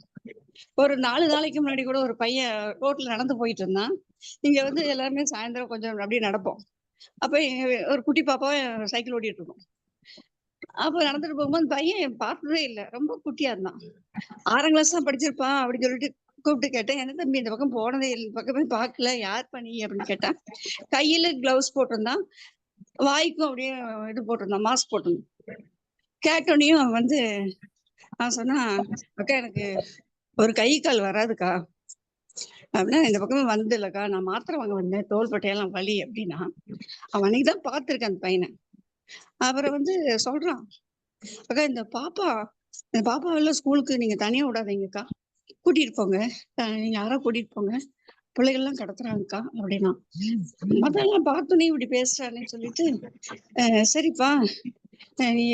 ஒரு 4 நாளைக்கு முன்னாடி கூட ஒரு பையன் ரோட்ல நடந்து போயிட்டு இருந்தான். இங்க வந்து எல்லாருமே சாயந்தரம் கொஞ்சம் அப்படியே நடப்போம். அப்ப ஒரு குட்டி பாப்பா சைக்கிள் ஓட்டிட்டு இருக்கோம். அப்ப நடந்துட்டு போகும்போது பையன் பார்த்ததே இல்லை, ரொம்ப குட்டியா இருந்தான். 6ஆம் கிளாஸ் தான் படிச்சிருப்பான் அப்படின்னு சொல்லிட்டு கூப்பிட்டு கேட்டேன். என்ன தம்பி இந்த பக்கம் போனதே இல்லை, இந்த பக்கமே பார்க்கல, யார் பண்ணி அப்படின்னு கேட்டேன். கையில கிளவுஸ் போட்டிருந்தான், வாய்க்கும் அப்படியே இது போட்டிருந்தான், மாஸ்க் போட்டிருந்தான். கேட்டோனையும் அவன் வந்து நான் சொன்னா, அக்கா எனக்கு ஒரு கை கால் வராதுக்கா அப்படின்னா, இந்த பக்கமே வந்தது இல்லக்கா, நான் மாத்திரை வாங்க வந்தேன், தோள்பட்டையெல்லாம் வலி அப்படின்னா. அவன் அன்னைக்குதான் பார்த்திருக்கேன் அந்த பையனை. அப்புறம் வந்து சொல்றான், அக்கா இந்த பாப்பாவெல்லாம் ஸ்கூலுக்கு நீங்க தனியா விடாதீங்கக்கா, கூட்டிட்டு போங்க, நீங்க யாரோ கூட்டிட்டு போங்க, பிள்ளைகள்லாம் கடத்துறாங்கக்கா அப்படின்னா. அதெல்லாம் பார்த்தோன்னே இப்படி பேசுறானேன்னு சொல்லிட்டு, சரிப்பா நீ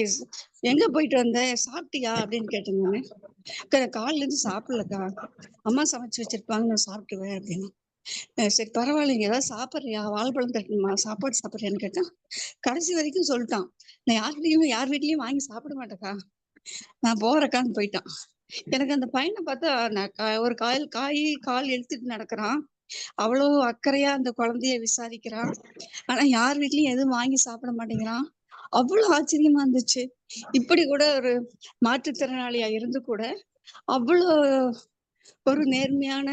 எங்க போயிட்டு வந்த, சாப்பிட்டியா அப்படின்னு கேட்டேன் நானு. அக்கா காலையில இருந்து சாப்பிடலக்கா, அம்மா சமைச்சு வச்சிருப்பாங்க, நான் சாப்பிட்டுவேன் அப்படின்னா. சரி பரவாயில்லைங்க, ஏதாவது சாப்பிட்றியா, வாழைப்பழம் தட்டணுமா, சாப்பாடு சாப்பிட்றியான்னு கேட்டேன். கடைசி வரைக்கும் சொல்லிட்டான், நான் யார் வீட்லயும் வாங்கி சாப்பிட மாட்டேக்கா, நான் போறேக்கான்னு போயிட்டான். எனக்கு அந்த பையனை பார்த்தா நான் ஒரு கால் எடுத்துட்டு நடக்கிறான், அவ்வளோ அக்கறையா அந்த குழந்தைய விசாரிக்கிறான். ஆனா யார் வீட்லயும் எதுவும் வாங்கி சாப்பிட மாட்டேங்கிறான். அவ்வளவு ஆச்சரியமா இருந்துச்சு. இப்படி கூட ஒரு மாற்றுத்திறனாளியா இருந்து கூட அவ்வளோ ஒரு நேர்மையான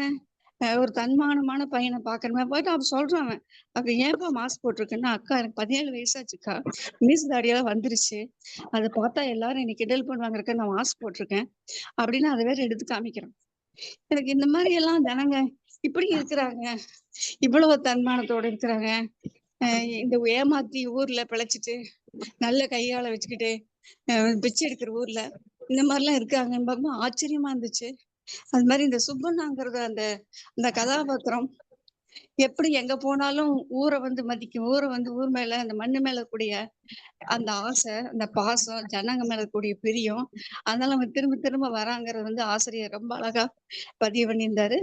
ஒரு தன்மானமான பையனை பாக்குறேன். போயிட்டு அவன் சொல்றான், அவன் அப்ப ஏன்பா மாஸ்க் போட்டிருக்கேன்னா, அக்கா எனக்கு 17 வயசாச்சுக்கா, மீஸ் தாடியெல்லாம் வந்துருச்சு, அதை பார்த்தா எல்லாரும் என்னை கிண்டல் பண்ணுவாங்க, நான் மாஸ்க் போட்டிருக்கேன் அப்படின்னு அதை வேற எடுத்து காமிக்கிறான். எனக்கு இந்த மாதிரி எல்லாம் ஜனங்க இப்படி இருக்கிறாங்க, இவ்வளவு தன்மானத்தோட இருக்கிறாங்க. இந்த ஏமாத்தி ஊர்ல பிழைச்சிட்டு நல்ல கையால வச்சுக்கிட்டு பிச்சை எடுக்கிற ஊர்ல இந்த மாதிரிலாம் இருக்காங்கன்னு பார்க்கும்போது ஆச்சரியமா இருந்துச்சு. அது மாதிரி இந்த சுப்பண்ணாங்கிறது அந்த அந்த கதாபாத்திரம் எப்படி எங்க போனாலும் ஊரை வந்து மதிக்கும், ஊர் மேல அந்த மண்ணு மேல கூடிய அந்த ஆசை, அந்த பாசம், ஜனங்க மேல கூடிய பிரியம், அதனால அவங்க திரும்ப திரும்ப வராங்கிறது வந்து ஆசிரியர் ரொம்ப அழகா பதிவு பண்ணியிருந்தாரு.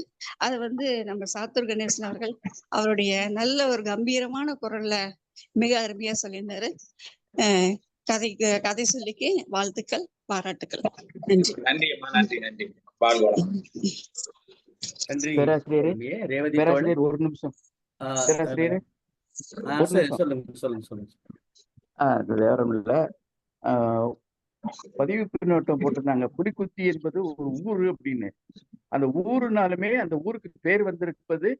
அது வந்து நம்ம சாத்தூர் கணேசன் அவர்கள் அவருடைய நல்ல ஒரு கம்பீரமான குரல்ல மிக அருமையா சொல்லியிருந்தாரு. கதை சொல்லிக்கு வாழ்த்துக்கள், பாராட்டுக்கள். நன்றி. நன்றி அம்மா, நன்றி நன்றி. வாழ்வோம். நன்றி பேராசிரியரே. ரேவதி பேராசிரியர் ஒரு நிமிஷம். பேராசிரியரே சொல்லுங்க. அது வேற ஒண்ணும் இல்ல. பதிவு பின்னோட்டம் போட்டிருந்தாங்க, புலிக்குத்தி என்பது ஒரு ஊரு அப்படின்னு. அந்த ஊருனாலுமே அந்த ஊருக்கு பேர் வந்திருப்பது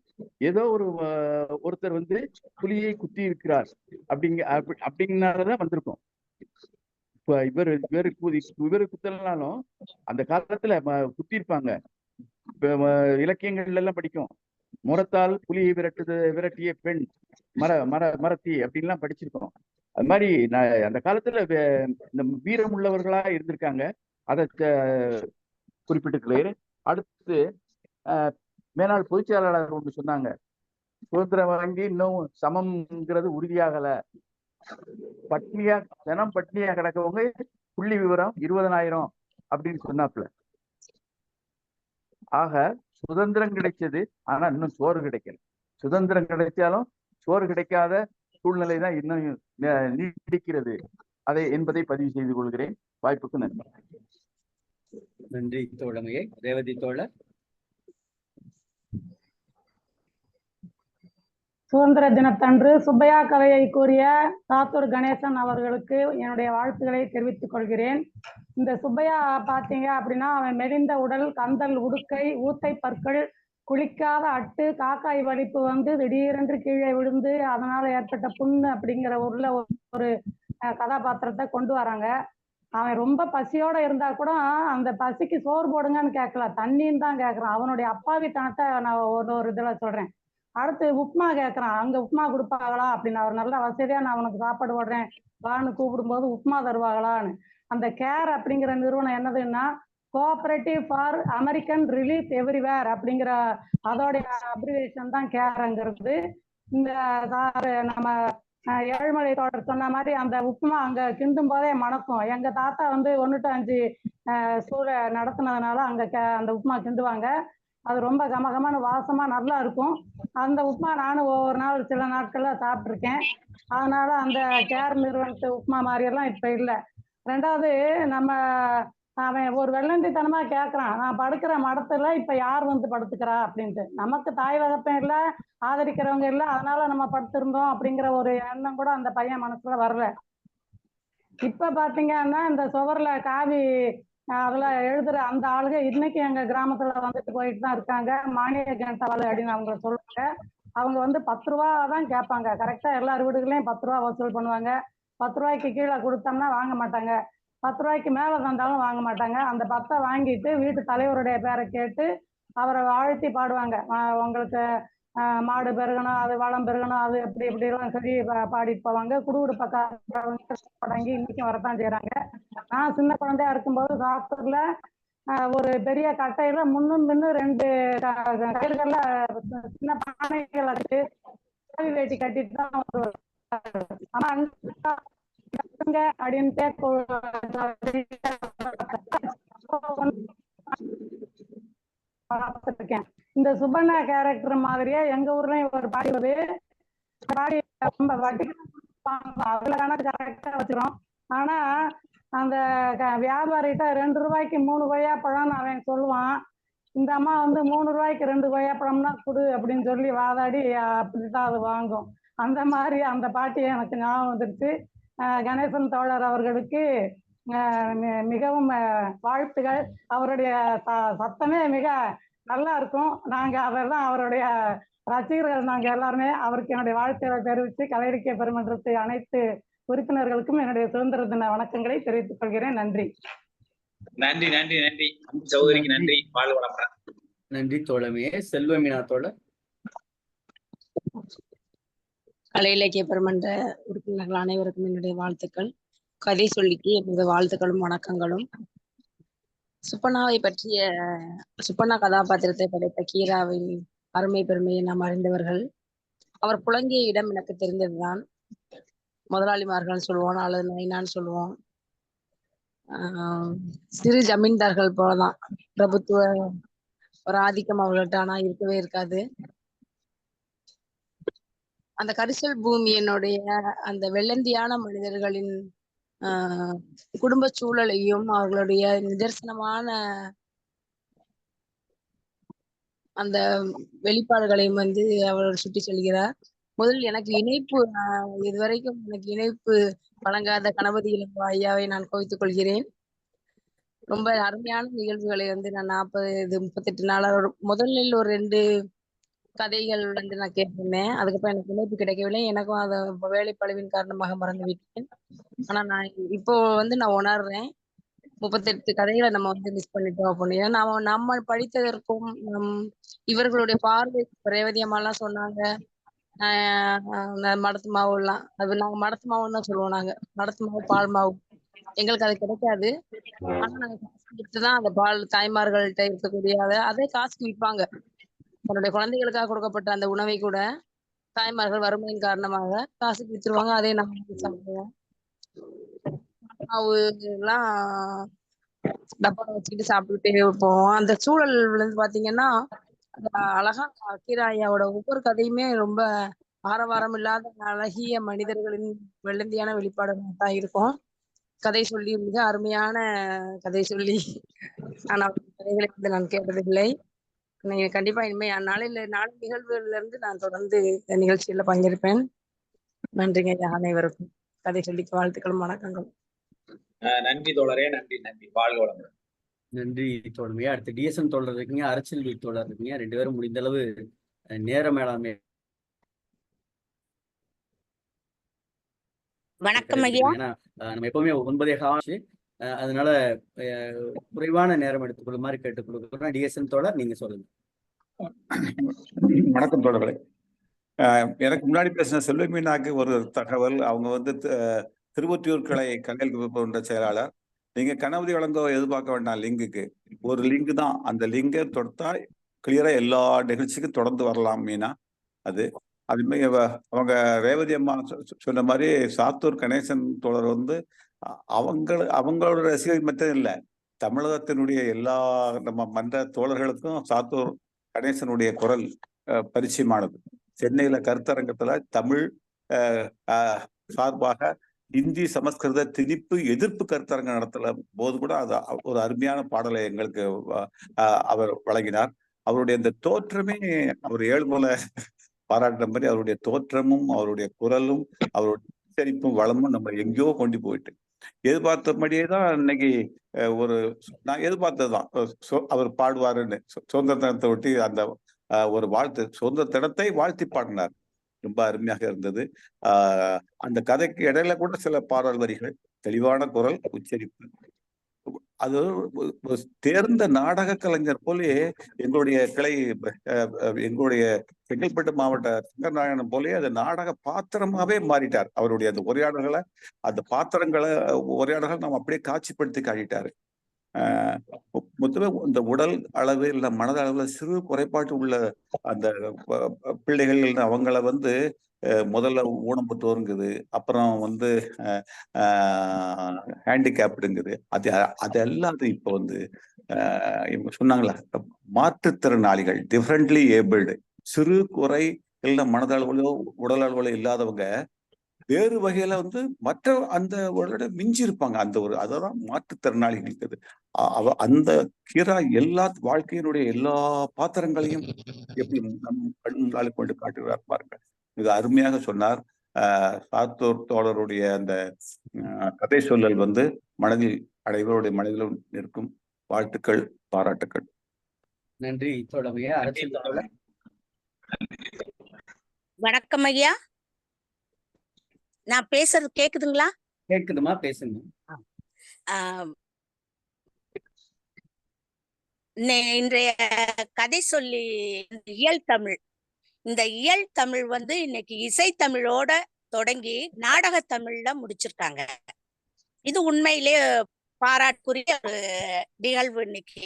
ஏதோ ஒருத்தர் வந்து புலியை குத்தி இருக்கிறார் அப்படிங்கறதான் வந்திருக்கும். இப்ப இவரு குத்தலனாலும் அந்த காலத்துல குத்தி இருப்பாங்க. இலக்கியங்கள்ல எல்லாம் படிக்கும், முரத்தால் புலியை விரட்டிய பெண் மரத்தி அப்படின்லாம் படிச்சிருக்கோம். அது மாதிரி அந்த காலத்துல இந்த வீரம் உள்ளவர்களா இருந்திருக்காங்க, அதை குறிப்பிட்டுக்கிறேன். அடுத்து மேலாள் பொதுச் செயலாளர் ஒன்று சொன்னாங்க, சுதந்திரம் வாங்கி இன்னும் சமம்ங்கிறது உறுதியாகல, பட்னியா கிடக்கவங்க புள்ளி விவரம் 20,000 அப்படின்னு சொன்னாப்புல. ஆக சுதந்திரம் கிடைச்சது, ஆனா இன்னும் சோறு கிடைக்கல. சுதந்திரம் கிடைச்சாலும் சோறு கிடைக்காத சூழ்நிலை தான் இன்னும் நீடிக்கிறது என்பதை பதிவு செய்து கொள்கிறேன். வாய்ப்புக்கு நன்றி. நன்றி தோழமையே. ரேவதி தோழர். சுதந்திர தினத்தன்று சுப்பையா கதையை கூறிய சாத்தூர் கணேசன் அவர்களுக்கு என்னுடைய வாழ்த்துக்களை தெரிவித்துக் கொள்கிறேன். இந்த சுப்பையா பார்த்தீங்க அப்படின்னா, அவன் மெலிந்த உடல், கந்தல் உடுக்கை, ஊத்தை பற்கள், குளிக்காத அட்டு, காக்காய் வலிப்பு வந்து திடீரென்று கீழே விழுந்து அதனால ஏற்பட்ட புண்ணு அப்படிங்கிற ஒரு கதாபாத்திரத்தை கொண்டு வராங்க. அவன் ரொம்ப பசியோட இருந்தா கூட அந்த பசிக்கு சோறு போடுங்கன்னு கேட்கல, தண்ணின்னு தான் கேட்கறான். அவனுடைய அப்பாவித்தனத்தை நான் ஒரு இதுல சொல்றேன். அடுத்து உப்புமா கேட்கறான், அங்க உப்புமா கொடுப்பாங்களா அப்படின்னு. அவர் நல்ல வசதியா நான் அவனுக்கு சாப்பாடு போடுறேன் வான்னு கூப்பிடும்போது உப்புமா தருவாங்களான்னு. அந்த கேர் அப்படிங்கிற நிறுவனம் என்னதுன்னா, cooperative for American relief everywhere அப்படிங்கிற அதோடைய அப்ரிவேஷன் தான் கேர்ங்கிறது. இந்த நம்ம ஏழுமலை தோழர் சொன்ன மாதிரி அந்த உப்புமா அங்க கிண்டும் போதே மணக்கும். எங்க தாத்தா வந்து 1 to 5 சூழ நடத்துனதுனால அங்க அந்த உப்புமா கிண்டுவாங்க. அது ரொம்ப கமகமான வாசமா நல்லா இருக்கும். அந்த உப்புமா நானும் ஒவ்வொரு நாள் சில நாட்கள்ல சாப்பிட்ருக்கேன். அதனால அந்த கேர் நிறுவனத்து உப்புமா மாதிரி எல்லாம் இப்ப இல்லை. ரெண்டாவது, அவன் ஒரு வெள்ளந்தித்தனமா கேட்கறான், நான் படுக்கிற மடத்துல இப்ப யார் வந்து படுத்துக்கிறா அப்படின்ட்டு. நமக்கு தாய் வகப்பன் இல்லை, ஆதரிக்கிறவங்க இல்லை, அதனால நம்ம படுத்திருந்தோம் அப்படிங்கிற ஒரு எண்ணம் கூட அந்த பையன் மனசுல வரல. இப்ப பாத்தீங்கன்னா இந்த சுவர்ல காவி அதுல எழுதுற அந்த ஆளுங்க இன்னைக்கு எங்க கிராமத்துல வந்துட்டு போயிட்டு தான் இருக்காங்க. மானிய ஜனதாவால அப்படின்னு அவங்க சொல்லுவாங்க. அவங்க வந்து 10 ரூபா தான் கேட்பாங்க. கரெக்டா எல்லார் வீடுகளையும் 10 ரூபா வசூல் பண்ணுவாங்க. 10 ரூபாய்க்கு கீழே கொடுத்தோம்னா வாங்க மாட்டாங்க. 10 ரூபாய்க்கு மேல தந்தாலும் வாங்க மாட்டாங்க. அந்த 10 வாங்கிட்டு வீட்டு தலைவருடைய பேரை கேட்டு அவரை வாழ்த்தி பாடுவாங்க. உங்களுக்கு மாடு பெருகணும், அது வளம் பெருகணும், அது எப்படி எப்படிலாம் சொல்லி பாடிட்டு போவாங்க. குடுகுடுப்பக்காரங்க தொடங்கி இன்னைக்கும் வரத்தான் செய்யறாங்க. நான் சின்ன குழந்தையா இருக்கும்போது சாத்தூர்ல ஒரு பெரிய கட்டையில முன்னும் பின்னும் 2 கயிறுகள்ல சின்ன பானைகள் வச்சு வேட்டி கட்டிட்டு தான் ஆனா அப்படின்ட்டு பார்த்துருக்கேன். இந்த சுபண்ணா கேரக்டர் மாதிரியே எங்க ஊர்லயும் ஒரு பாடி ரொம்ப வட்டி அதுல கணக்கு கரெக்டா வச்சிரும். ஆனா அந்த வியாபாரிகிட்ட 2 ரூபாய்க்கு 3 கொய்யாப்பழம்னு அவன் சொல்லுவான். இந்த அம்மா வந்து 3 ரூபாய்க்கு 2 கொய்யாப்பழம்னா கொடு அப்படின்னு சொல்லி வாதாடி அப்படித்தான் அது வாங்கும். அந்த மாதிரி அந்த பாட்டி எனக்கு ஞாபகம் வந்துருச்சு. கணேசன் தோழர் அவர்களுக்கு மிகவும் வாழ்த்துகள். அவருடைய சத்தமே மிக நல்லா இருக்கும். நாங்க அதெல்லாம் அவருடைய ரசிகர்கள் நாங்க எல்லாருமே. அவருக்கு என்னுடைய வாழ்த்துக்களை தெரிவித்து கலை இலக்கிய பெருமன்றத்தை அனைத்து உறுப்பினர்களுக்கும் என்னுடைய சுதந்திர தின வணக்கங்களை தெரிவித்துக் கொள்கிறேன். நன்றி. நன்றி நன்றி நன்றி சகோதரிக்கு நன்றி. வாழ்க வளமுடன். நன்றி தோழமையே. செல்வமீனா தோழர். கலை இலக்கிய பெருமன்ற உறுப்பினர்கள் அனைவருக்கும் என்னுடைய வாழ்த்துக்கள். கதை சொல்லிக்கு என்னுடைய வாழ்த்துக்களும் வணக்கங்களும். சுப்பண்ணாவை பற்றிய சுப்பண்ணா கதாபாத்திரத்தை படைத்த கீராவின் அருமை பெருமையை நாம் அறிந்தவர்கள். அவர் புழங்கிய இடம் எனக்கு தெரிந்ததுதான். முதலாளிமார்கள் சொல்லுவோம் அல்லது நைனான்னு சொல்லுவோம். சிறு ஜமீன்தார்கள் போலதான். பிரபுத்துவ ஒரு ஆதிக்கம் அவர்கள்ட்ட ஆனா இருக்கவே இருக்காது. அந்த கரிசல் பூமியினுடைய அந்த வெள்ளந்தியான மனிதர்களின் குடும்ப சூழலையும் அவர்களுடைய நிதர்சனமான அந்த வெளிப்பாடுகளையும் வந்து அவர் சுட்டி செல்கிறார். முதல் எனக்கு இணைப்பு இதுவரைக்கும் எனக்கு இணைப்பு வழங்காத கணபதி இளங்கோ ஐயாவை நான் குவித்துக் கொள்கிறேன். ரொம்ப அருமையான நிகழ்வுகளை வந்து நான் 38 நாளா முதலில் ஒரு 2 கதைகள் வந்து நான் கேட்டிருந்தேன். அதுக்கப்புறம் எனக்கு இணைப்பு கிடைக்கவில்லை. எனக்கும் அதை வேலை பழுவின் காரணமாக மறந்து விட்டேன். ஆனா நான் இப்போ வந்து நான் உணர்றேன் 38 கதைகளை நம்ம வந்து மிஸ் பண்ணிட்டோம் அப்படின்னு. நம்ம படித்ததற்கும் இவர்களுடைய பார்வை ரேவதி அம்மாலாம் சொன்னாங்க மடத்து மாவுலாம், அது நாங்க மடத்து மாவுன்னு தான் சொல்லுவோம். நாங்க மடத்து மாவு பால் மாவு எங்களுக்கு அது கிடைக்காது. ஆனா நாங்க காசு கொடுத்துதான் அந்த பால் தாய்மார்கள்ட்ட இருக்கக்கூடிய அதே காசுக்கு விற்பாங்க. தன்னுடைய குழந்தைகளுக்காக கொடுக்கப்பட்ட அந்த உணவை கூட தாய்மார்கள் வறுமையின் காரணமாக காசுக்கு வித்துருவாங்க. அதே நம்ம சாப்பிடுவோம். மாவு எல்லாம் டப்பா வச்சுக்கிட்டு சாப்பிட்டுட்டே போவோம். அந்த சூழல் வந்து பாத்தீங்கன்னா அழகா கீராயாவோட ஒவ்வொரு கதையுமே ரொம்ப ஆரவாரம் இல்லாத அழகிய மனிதர்களின் வெள்ளந்தியான வெளிப்பாடுகள் தான் இருக்கும். கதை சொல்லி மிக அருமையான கதை சொல்லி ஆனால் கதைகளை வந்து நான் கேட்டதில்லை. நீங்க கண்டிப்பா இனிமே நாளை நிகழ்வுகள்ல இருந்து நான் தொடர்ந்து நிகழ்ச்சியில பங்கேற்பேன். நன்றிங்க ஐயா அனைவருக்கும். கதை சொல்லிக்கு வாழ்த்துக்களும் வணக்கங்களும். நன்றி தோழரே. நன்றி நன்றி. வாழ்க வளமுடன். நன்றி தோழமையா. அடுத்து டிஎஸ்என் தோழர் இருக்கீங்க, அரசியல் தோழர் இருக்கீங்க. 2 பேரும் முடிந்த அளவு நேர மேலாண்மை. வணக்கம் ஐயா. ஏன்னா நம்ம எப்பவுமே 9:15 அதனால குறைவான நேரம் எடுத்துக்கொள்ளுமாறு கேட்டுக் கொடுக்கிறோம். டிஎஸ்என் தோழர் நீங்க சொல்லுங்க. வணக்கம் தோழர்களே. எனக்கு முன்னாடி பேசின செல்வமீனாக்கு ஒரு தகவல். அவங்க வந்து திருவொற்றியூர் கிளை கலைஞர் செயலாளர். நீங்க கணபதி இளங்கோ எதிர்பார்க்க வேண்டாம். லிங்குக்கு ஒரு லிங்க் தான். அந்த லிங்கை தொடுத்தா கிளியரா எல்லா நிகழ்ச்சிக்கும் தொடர்ந்து வரலாம். மீனா அது அவங்க ரேவதி அம்மா சொன்ன மாதிரி சாத்தூர் கணேசன் தோழர் வந்து அவங்களோட ரசிகர் மட்டும் இல்லை, தமிழகத்தினுடைய எல்லா நம்ம மன்ற தோழர்களுக்கும் சாத்தூர் கணேசனுடைய குரல் பரிச்சயமானது. சென்னையில கருத்தரங்கத்துல தமிழ் சார்பாக இந்தி சமஸ்கிருத திணிப்பு எதிர்ப்பு கருத்தரங்கம் நடத்தல போது கூட அது ஒரு அருமையான பாடலை எங்களுக்கு அவர் வழங்கினார். அவருடைய இந்த தோற்றமே அவர் ஏழுமலை பாராட்டுற மாதிரி அவருடைய தோற்றமும் அவருடைய குரலும் அவருடைய உச்சரிப்பும் வளமும் நம்ம எங்கேயோ கொண்டு போயிட்டு எதிர்பார்த்தபடியே தான் இன்னைக்கு ஒரு நான் எதிர்பார்த்ததுதான் அவர் பாடுவாருன்னு சுதந்திர தினத்தை ஒட்டி அந்த ஒரு வாழ்த்து சுதந்திர தினத்தை வாழ்த்தி பாடினார். ரொம்ப அருமையாக இருந்தது. அந்த கதைக்கு இடையில கூட சில பாடல் வரிகள், தெளிவான குரல், உச்சரிப்பு, அது ஒரு தேர்ந்த நாடக கலைஞர் போலே எங்களுடைய கிளை எங்களுடைய செங்கல்பட்டு மாவட்ட சங்கரநாராயணன் போலே அது நாடக பாத்திரமாவே மாறிட்டார். அவருடைய அந்த உரையாடல்களை, அந்த பாத்திரங்களை உரையாடல்கள் நம்ம அப்படியே காட்சிப்படுத்தி காட்டிட்டாரு. மொத்தமே இந்த உடல் அளவு இல்ல மனத அளவுல சிறு குறைபாட்டு உள்ள அந்த பிள்ளைகள் அவங்கள வந்து முதல்ல ஊனமுற்றோருங்குது, அப்புறம் வந்து ஹேண்டிகேப்டுங்குது. அது எல்லாத்தையும் இப்போ வந்து இவங்க சொன்னாங்களா, மாற்றுத்திறனாளிகள், டிஃபரெண்ட்லி ஏபிள்டு, சிறு குறை இல்ல மனதளவுலோ உடல் அளவுல இல்லாதவங்க வேறு வகையில வந்து மற்ற அந்த மிஞ்சி இருப்பாங்க. அந்த ஒரு அததான் மாற்றுத்திறனாளிகளுக்கு. அந்த கீரா எல்லா வாழ்க்கையினுடைய எல்லா பாத்திரங்களையும் எப்படி நம் கண் முன்னால கொண்டு காட்டுகிறார் பாருங்க. மிக அருமையாக சொன்னார். சாத்தூர் தோழருடைய அந்த கதை சொல்லல் வந்து மனதில் அனைவருடைய மனதிலும் நிற்கும். வாழ்த்துக்கள், பாராட்டுக்கள். நன்றி தோழமையா. அரசியல் தோழர். வணக்கம் ஐயா, நான் பேசுறது கேக்குதுங்களா? கேக்குதுமா, பேசுங்க. இன்றைய கதை சொல்லி இயல் தமிழ், இந்த இயல் தமிழ் வந்து இன்னைக்கு இசை தமிழோட தொடங்கி நாடக தமிழ்ல முடிச்சிருக்காங்க. இது உண்மையிலே பாராட்டுக்குரிய ஒரு நிகழ்வு. இன்னைக்கு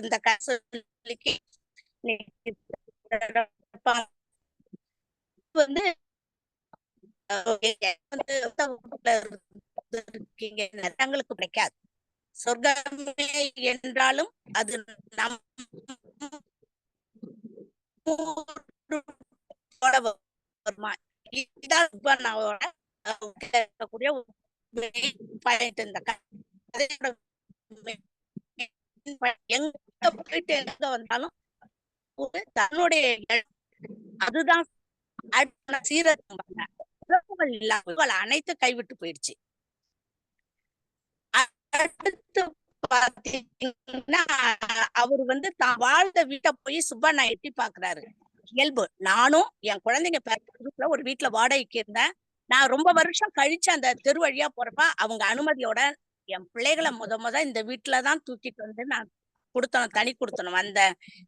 இந்த கதைக்கு வந்து தங்களுக்கு கிடைக்காது. சொர்க்கமே என்றாலும் அது நம் எங்க போயிட்டு எங்க வந்தாலும் தன்னுடைய அதுதான் சீரர்கள் இல்லாம அனைத்து கைவிட்டு போயிடுச்சு. அடுத்து பாத்தீங்கன்னா அவர் வந்து தான் வாழ்ந்த வீட்டை போய் சுப்பண்ணா எட்டி பாக்குறாரு. இயல்பு. நானும் என் குழந்தைங்க பேர ஒரு வீட்டுல வாடகைக்கு இருந்தேன். நான் ரொம்ப வருஷம் கழிச்சு அந்த தெரு வழியா போறப்ப அவங்க அனுமதியோட என் பிள்ளைகளை முத இந்த வீட்டுலதான் தூக்கிட்டு வந்து நான் கொடுத்தனும், தனி கொடுத்தனும்.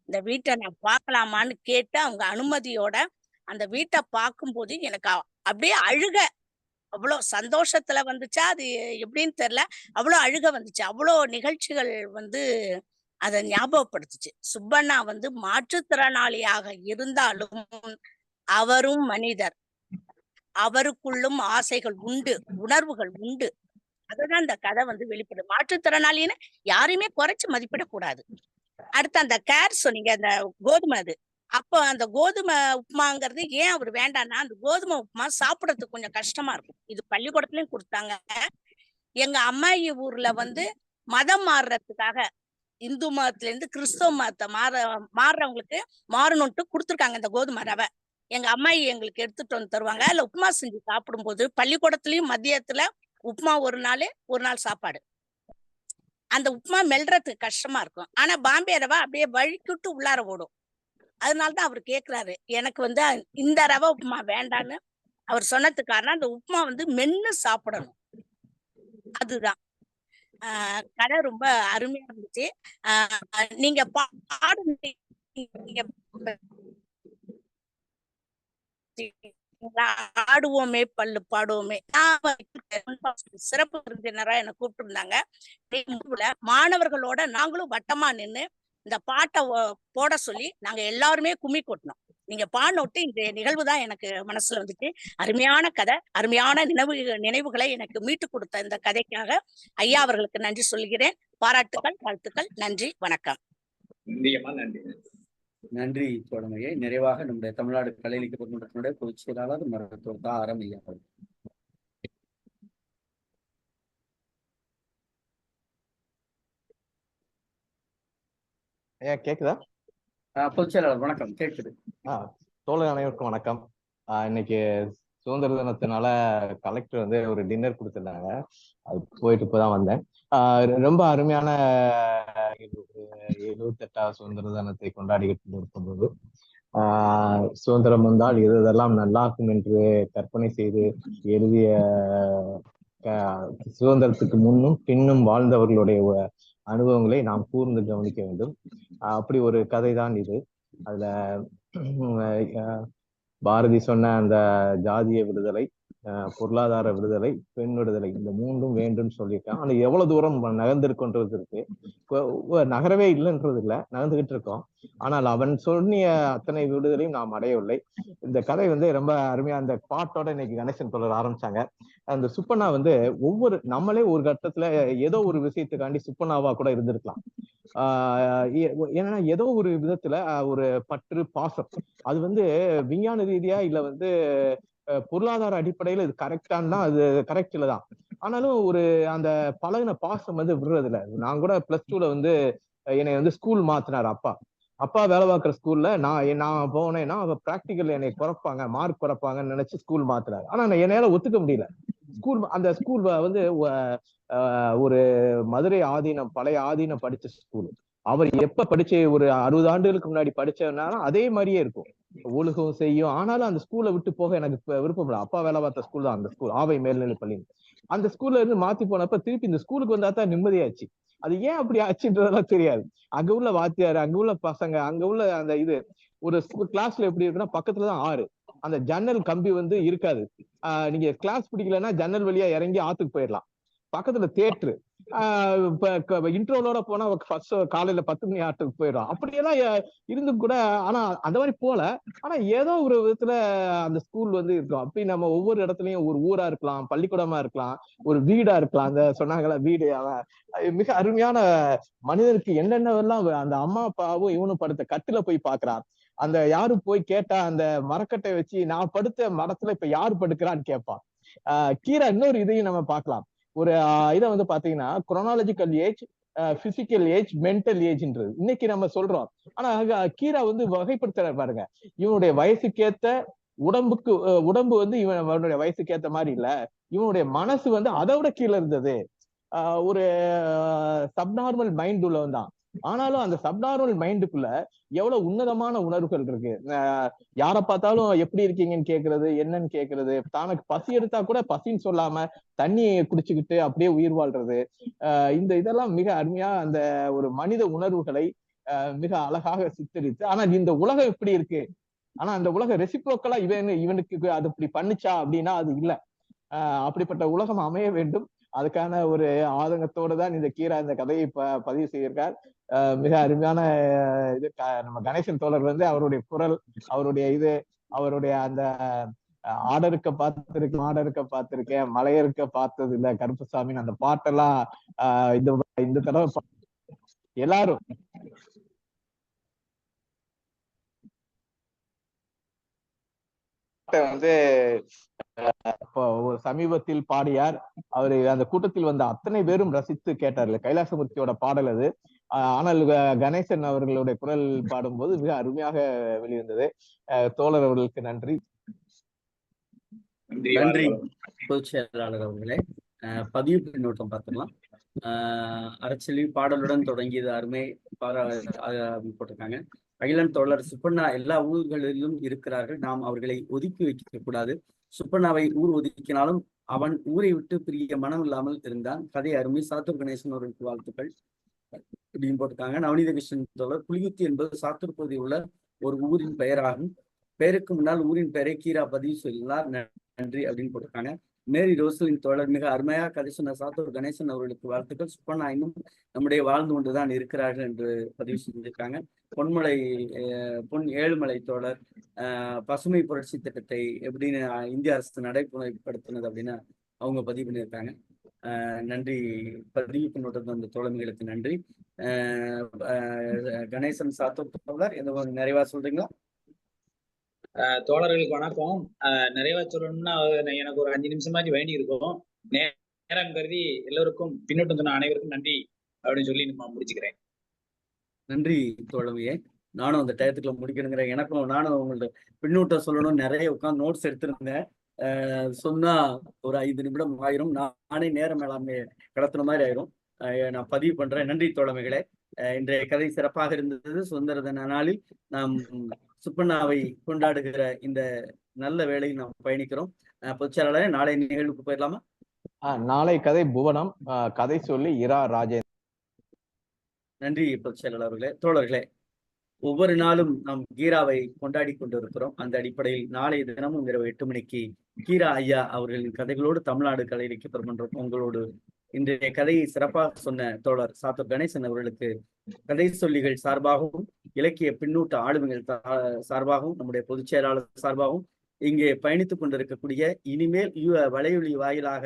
இந்த வீட்டை நான் பார்க்கலாமான்னு கேட்டு அவங்க அனுமதியோட அந்த வீட்டை பார்க்கும்போது எனக்கு அப்படியே அழுக, அவ்வளவு சந்தோஷத்துல வந்துச்சா அது எப்படின்னு தெரியல, அவ்வளவு அழுக வந்துச்சு. அவ்வளோ நிகழ்ச்சிகள் வந்து அதை ஞாபகப்படுத்துச்சு. சுப்பண்ணா வந்து மாற்றுத்திறனாளியாக இருந்தாலும் அவரும் மனிதர், அவருக்குள்ளும் ஆசைகள் உண்டு, உணர்வுகள் உண்டு. அதுதான் இந்த கதை வந்து வெளிப்படும். மாற்றுத்திறனாளின்னு யாரையுமே குறைச்சு மதிப்பிடக்கூடாது. அடுத்து அந்த கேர் சொன்னீங்க, அந்த கோதுமை, அது அப்போ அந்த கோதுமை உப்புமாங்கிறது ஏன் அவர் வேண்டாம்னா, அந்த கோதுமை உப்புமா சாப்பிடறதுக்கு கொஞ்சம் கஷ்டமா இருக்கும். இது பள்ளிக்கூடத்துலயும் கொடுத்தாங்க. எங்க அம்மாயி ஊர்ல வந்து மதம் மாறுறதுக்காக இந்து மதத்துல இருந்து கிறிஸ்தவ மதத்தை மாறுறவங்களுக்கு மாறணும்ட்டு கொடுத்துருக்காங்க இந்த கோதுமை ரவை. எங்க அம்மாயி எங்களுக்கு எடுத்துட்டு வந்து தருவாங்க. இல்ல உப்புமா செஞ்சு சாப்பிடும்போது பள்ளிக்கூடத்துலயும் மதியத்துல உப்புமா ஒரு நாள் சாப்பாடு. அந்த உப்புமா மெல்றதுக்கு கஷ்டமா இருக்கும். ஆனா பாம்பே ரவை அப்படியே வழிக்கிட்டு உள்ளார ஓடும். அதனாலதான் அவர் கேக்குறாரு, எனக்கு வந்து இந்த ரவை உப்புமா வேண்டான்னு அவர் சொன்னதுக்கு காரணம் அந்த உப்புமா வந்து மென்னு சாப்பிடணும். அதுதான். கதை ரொம்ப அருமையா இருந்துச்சு. நீங்க ஆடுவோமே பல்லு பாடுவோமே, சிறப்பு விருந்தினரா என்னை கூப்பிட்டு இருந்தாங்க. மாணவர்களோட நாங்களும் வட்டமா நின்று இந்த பாட்டை போட சொல்லி நாங்க எல்லாருமே கும்மி கொட்டினோம். நீங்க பாடினோட்டு இந்த நிகழ்வு தான் எனக்கு மனசுல வந்துச்சு. அருமையான கதை, அருமையான நினைவுகளை எனக்கு மீட்டு கொடுத்த இந்த கதைக்காக ஐயா அவர்களுக்கு நன்றி சொல்கிறேன். பாராட்டுக்கள், வாழ்த்துக்கள். நன்றி, வணக்கம். நன்றி தோழமையை. நிறைவாக நம்முடைய தமிழ்நாடு கலை இலக்கிய மன்றத்தினுடைய பொதுச் செயலாளர் மருத்துவர் ஆரம் ஐயா. கேக்குதா? பொதுச் செயலாளர் வணக்கம். கேட்குது. தோழர் அனைவருக்கும் வணக்கம். இன்னைக்கு சுதந்திர தினத்தினால கலெக்டர் வந்து ஒரு டின்னர் கொடுத்துருந்தாங்க. அது போயிட்டு இப்போதான் வந்தேன். ரொம்ப அருமையான 78வது சுதந்திர தினத்தை கொண்டாடிக்கிட்டு இருக்கும்போது சுதந்திரம் வந்தால் இதெல்லாம் நல்லாக்கும் என்று கற்பனை செய்து எழுதிய சுதந்திரத்துக்கு முன்னும் பின்னும் வாழ்ந்தவர்களுடைய அனுபவங்களை நாம் கூர்ந்து கவனிக்க வேண்டும். அப்படி ஒரு கதை தான் இது. அதுல பாரதி சொன்ன அந்த ஜாதிய விடுதலை, பொருளாதார விடுதலை, பெண் விடுதலை, இந்த மூன்றும் வேண்டும் சொல்லியிருக்கேன். ஆனா எவ்வளவு தூரம் நகர்ந்திருக்கோன்றது இருக்கு. நகரவே இல்லைன்றது இல்லை, நகர்ந்துகிட்டு இருக்கோம். ஆனால் அவன் சொன்னிய அத்தனை விடுதலையும் நாம் அடையவில்லை. இந்த கதை வந்து ரொம்ப அருமையா அந்த பாட்டோட இன்னைக்கு கணேசன் தோழர் ஆரம்பிச்சாங்க. அந்த சுப்பண்ணா வந்து நம்மளே ஒரு கட்டத்துல ஏதோ ஒரு விஷயத்துக்காண்டி சுப்பண்ணாவா கூட இருந்திருக்கலாம். ஏன்னா ஏதோ ஒரு விதத்துல ஒரு பற்று பாசம் அது வந்து விஞ்ஞான ரீதியா இல்ல வந்து பொருளாதார அடிப்படையில இது கரெக்டான்னா அது கரெக்ட் இல்லதான். ஆனாலும் ஒரு அந்த பழகின பாசம் வந்து விடுறது இல்லை. நான் கூட +2ல வந்து என்னை வந்து ஸ்கூல் மாத்தினார் அப்பா வேலை பார்க்குற ஸ்கூல்ல நான் போனேன்னா அவ பிராக்டிக்கல் என்னை குறைப்பாங்க, மார்க் குறைப்பாங்கன்னு நினைச்சு ஸ்கூல் மாத்தினார். ஆனா என்னால ஒத்துக்க முடியல. அந்த ஸ்கூல் வந்து ஒரு மதுரை ஆதீனம், பழைய ஆதீனம் படிச்ச ஸ்கூல். அவர் எப்ப படிச்சு ஒரு 60 ஆண்டுகளுக்கு முன்னாடி படிச்சனாலும் அதே மாதிரியே இருக்கும், ஒழுகம் செய்யும். ஆனாலும் அந்த ஸ்கூலை விட்டு போக எனக்கு விருப்பம் இல்லை. அப்பா வேலை பார்த்த ஸ்கூல் தான் அந்த ஸ்கூல், ஆவை மேல்நிலை பள்ளி. அந்த ஸ்கூல்ல இருந்து மாத்தி போனப்ப திருப்பி இந்த ஸ்கூலுக்கு வந்தா தான் நிம்மதியாச்சு. அது ஏன் அப்படி ஆச்சுன்றதெல்லாம் தெரியாது. அங்க உள்ள வாத்தியார், அங்க உள்ள பசங்க, அங்க உள்ள அந்த இது ஒரு கிளாஸ்ல எப்படி இருக்குன்னா பக்கத்துலதான் ஆறு, அந்த ஜன்னல் கம்பி வந்து இருக்காது. நீங்க கிளாஸ் பிடிக்கலன்னா ஜன்னல் வழியா இறங்கி ஆத்துக்கு போயிடலாம். பக்கத்துல தியேட்டரு, இன்ட்ரோலோட போனா ஃபர்ஸ்ட் காலையில 10 மணி ஆட்டுக்கு போயிடும். அப்படியெல்லாம் இருந்தும் கூட ஆனா அந்த மாதிரி போல. ஆனா ஏதோ ஒரு விதத்துல அந்த ஸ்கூல் வந்து இருக்கும். அப்படி நம்ம ஒவ்வொரு இடத்துலயும் ஒரு ஊரா இருக்கலாம், பள்ளிக்கூடமா இருக்கலாம், ஒரு வீடா இருக்கலாம். அந்த சொன்னாங்களா வீடு, மிக அருமையான மனிதனுக்கு என்னென்னவெல்லாம் அந்த அம்மா அப்பாவும் இவனும் படுத்த கட்டுல போய் பாக்குறான். அந்த யாரும் போய் கேட்டா அந்த மரக்கட்டை வச்சு நான் படுத்த மரத்துல இப்ப யாரு படுக்கிறான்னு கேட்பான். கீரை இன்னொரு இதையும் நம்ம பார்க்கலாம். ஒரு இதை வந்து பாத்தீங்கன்னா chronological age, physical age, mental ஏஜ்ன்றது இன்னைக்கு நம்ம சொல்றோம். ஆனா கீரா வந்து வகைப்படுத்துற பாருங்க, இவனுடைய வயசுக்கேத்த உடம்பு வந்து இவனுடைய வயசுக்கேத்த மாதிரி இல்ல, இவனுடைய மனசு வந்து அதை விட கீழே இருந்தது. ஒரு சப்நார்மல் மைண்ட் உள்ளவன் தான். ஆனாலும் அந்த சப்நார்மல் மைண்டுக்குள்ள எவ்வளவு உன்னதமான உணர்வுகள் இருக்கு. யாரை பார்த்தாலும் எப்படி இருக்கீங்கன்னு கேட்கறது, என்னன்னு கேட்கறது, தனக்கு பசி எடுத்தா கூட பசின்னு சொல்லாம தண்ணியை குடிச்சுக்கிட்டு அப்படியே உயிர் வாழ்றது. இதெல்லாம் மிக அருமையா அந்த ஒரு மனித உணர்வுகளை மிக அழகாக சித்தரித்து. ஆனா இந்த உலகம் எப்படி இருக்கு, ஆனா அந்த உலகம் ரெசிப்ரோக்கலா இவனுக்கு அது இப்படி பண்ணுச்சா அப்படின்னா அது இல்லை. அப்படிப்பட்ட உலகம் அமைய வேண்டும். அதுக்கான ஒரு ஆதங்கத்தோடு தான் இந்த கீரா இந்த கதையை பதிவு செய்திருக்கார். மிக அருமையான இது. நம்ம கணேசன் தோழர் வந்து அவருடைய குரல், அவருடைய அவருடைய அந்த ஆடருக்க பார்த்திருக்கேன், மலையருக்க பார்த்தது இல்ல கருப்பசாமின்னு அந்த பாட்டெல்லாம் இந்த தடவை எல்லாரும் வந்து ஒரு சமீபத்தில் பாடியார். அவரு அந்த கூட்டத்தில் வந்த அத்தனை பேரும் ரசித்து கேட்டார்ல, கைலாசமூர்த்தியோட பாடல் அது. ஆனால் கணேசன் அவர்களுடைய குரல் பாடும்போது மிக அருமையாக வெளிவந்தது. தோழர் அவர்களுக்கு நன்றி. நன்றி பொதுச் செயலாளர் அவர்களே. பதிவு பின்னோட்டம் பார்த்துக்கலாம். அறச்செல்வி பாடலுடன் தொடங்கியது அருமை போட்டிருக்காங்க. அகிலன் தோழர் சுப்பண்ணா எல்லா ஊர்களிலும் இருக்கிறார்கள், நாம் அவர்களை ஒதுக்கி வைக்க கூடாது. சுப்பண்ணாவை ஊர் ஒதுக்கினாலும் அவன் ஊரை விட்டு பிரிய மனம் இல்லாமல் இருந்தான். கதை அருமை. சாத்தூர் கணேசன் அவர்களுக்கு வாழ்த்துக்கள் அப்படின்னு போட்டிருக்காங்க. நவநீத கிருஷ்ணன் தோழர், புலிகுத்தி என்பது சாத்தூர் பகுதியில் உள்ள ஒரு ஊரின் பெயராகும். பெயருக்கு முன்னால் ஊரின் பெயரை கீரா பதிவு செய்தார், நன்றி அப்படின்னு போட்டிருக்காங்க. மேரி ரோசலின் தோழர், மிக அருமையாக கதை சொன்ன சாத்தூர் கணேசன் அவர்களுக்கு வாழ்த்துக்கள். சுப்பண்ணா இன்னும் நம்முடைய வாழ்ந்து கொண்டுதான் இருக்கிறார்கள் என்று பதிவு செஞ்சிருக்காங்க. பொன் ஏழுமலை தோழர், பசுமை புரட்சி திட்டத்தை எப்படின்னு இந்திய அரசு நடைமுறைப்படுத்தினது அப்படின்னு அவங்க பதிவு பண்ணியிருக்காங்க. நன்றி. பதிவு பின்னோட்டத்தில் அந்த தோழமைகளுக்கு நன்றி. கணேசன் சாத்தூர் தோழர் எதுவும் நிறைவா சொல்றீங்களா? தோழர்களுக்கு வணக்கம். நிறைவா சொல்லணும்னா எனக்கு ஒரு 5 நிமிஷமாச்சு வேண்டி இருக்கும். நேரம் கருதி எல்லோருக்கும் பின்னோட்டம் சொன்ன அனைவருக்கும் நன்றி அப்படின்னு சொல்லி நம்ம முடிச்சுக்கிறேன். நன்றி தோழமையே. நானும் அந்த டயத்துக்குள்ள முடிக்கணுங்கிற நானும் உங்கள்ட்ட பின்னூட்டம் சொல்லணும் நிறைய உட்காந்து நோட்ஸ் எடுத்திருந்தேன். சொன்னா ஒரு 5 நிமிடம் ஆயிரும். நானே நேர மேலாண்மை கடத்துன மாதிரி ஆயிரும். நான் பதிவு பண்றேன். நன்றி தோழமைகளே. இன்றைய கதை சிறப்பாக இருந்தது. சுதந்திர தின நாளில் நாம் சுப்பண்ணாவை கொண்டாடுகிற இந்த நல்ல வேளையில் நாம் பயணிக்கிறோம். பொதுச்செயலாளரே, நாளை நிகழ்வுக்கு போயிடலாமா? நாளை கதை புவனம், கதை சொல்லி இரா ராஜேந்திரன். நன்றி பொதுச்செயலாளர் அவர்களே. தோழர்களே, ஒவ்வொரு நாளும் நாம் கீராவை கொண்டாடி கொண்டிருக்கிறோம். அந்த அடிப்படையில் நாளைய தினமும் இரவு 8 மணிக்கு கீரா ஐயா அவர்களின் கதைகளோடு தமிழ்நாடு கலை இலக்கிய பெருமன்றம் உங்களோடு இன்றைய கதையை சிறப்பாக சொன்ன தோழர் சாத்தூர் கணேசன் அவர்களுக்கு கதை சொல்லிகள் சார்பாகவும் இலக்கிய பின்னூட்ட ஆளுமைகள் சார்பாகவும் நம்முடைய பொதுச் செயலாளர் சார்பாகவும் இங்கே பயணித்துக் கொண்டிருக்கக்கூடிய இனிமேல் வலையொலி வாயிலாக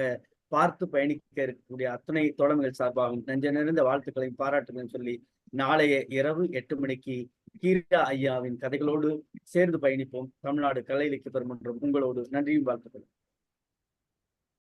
பார்த்து பயணிக்க இருக்கக்கூடிய அத்தனை தோழமைகள் சார்பாகவும் நெஞ்ச நிறைந்த வாழ்த்துக்களையும் பாராட்டுகளையும் சொல்லி நாளைய இரவு 8 மணிக்கு கீரா ஐயாவின் கதைகளோடு சேர்ந்து பயணிப்போம். தமிழ்நாடு கலை இலக்கிய பெருமன்றம் உங்களோடு. நன்றியும் வாழ்த்துக்கள்.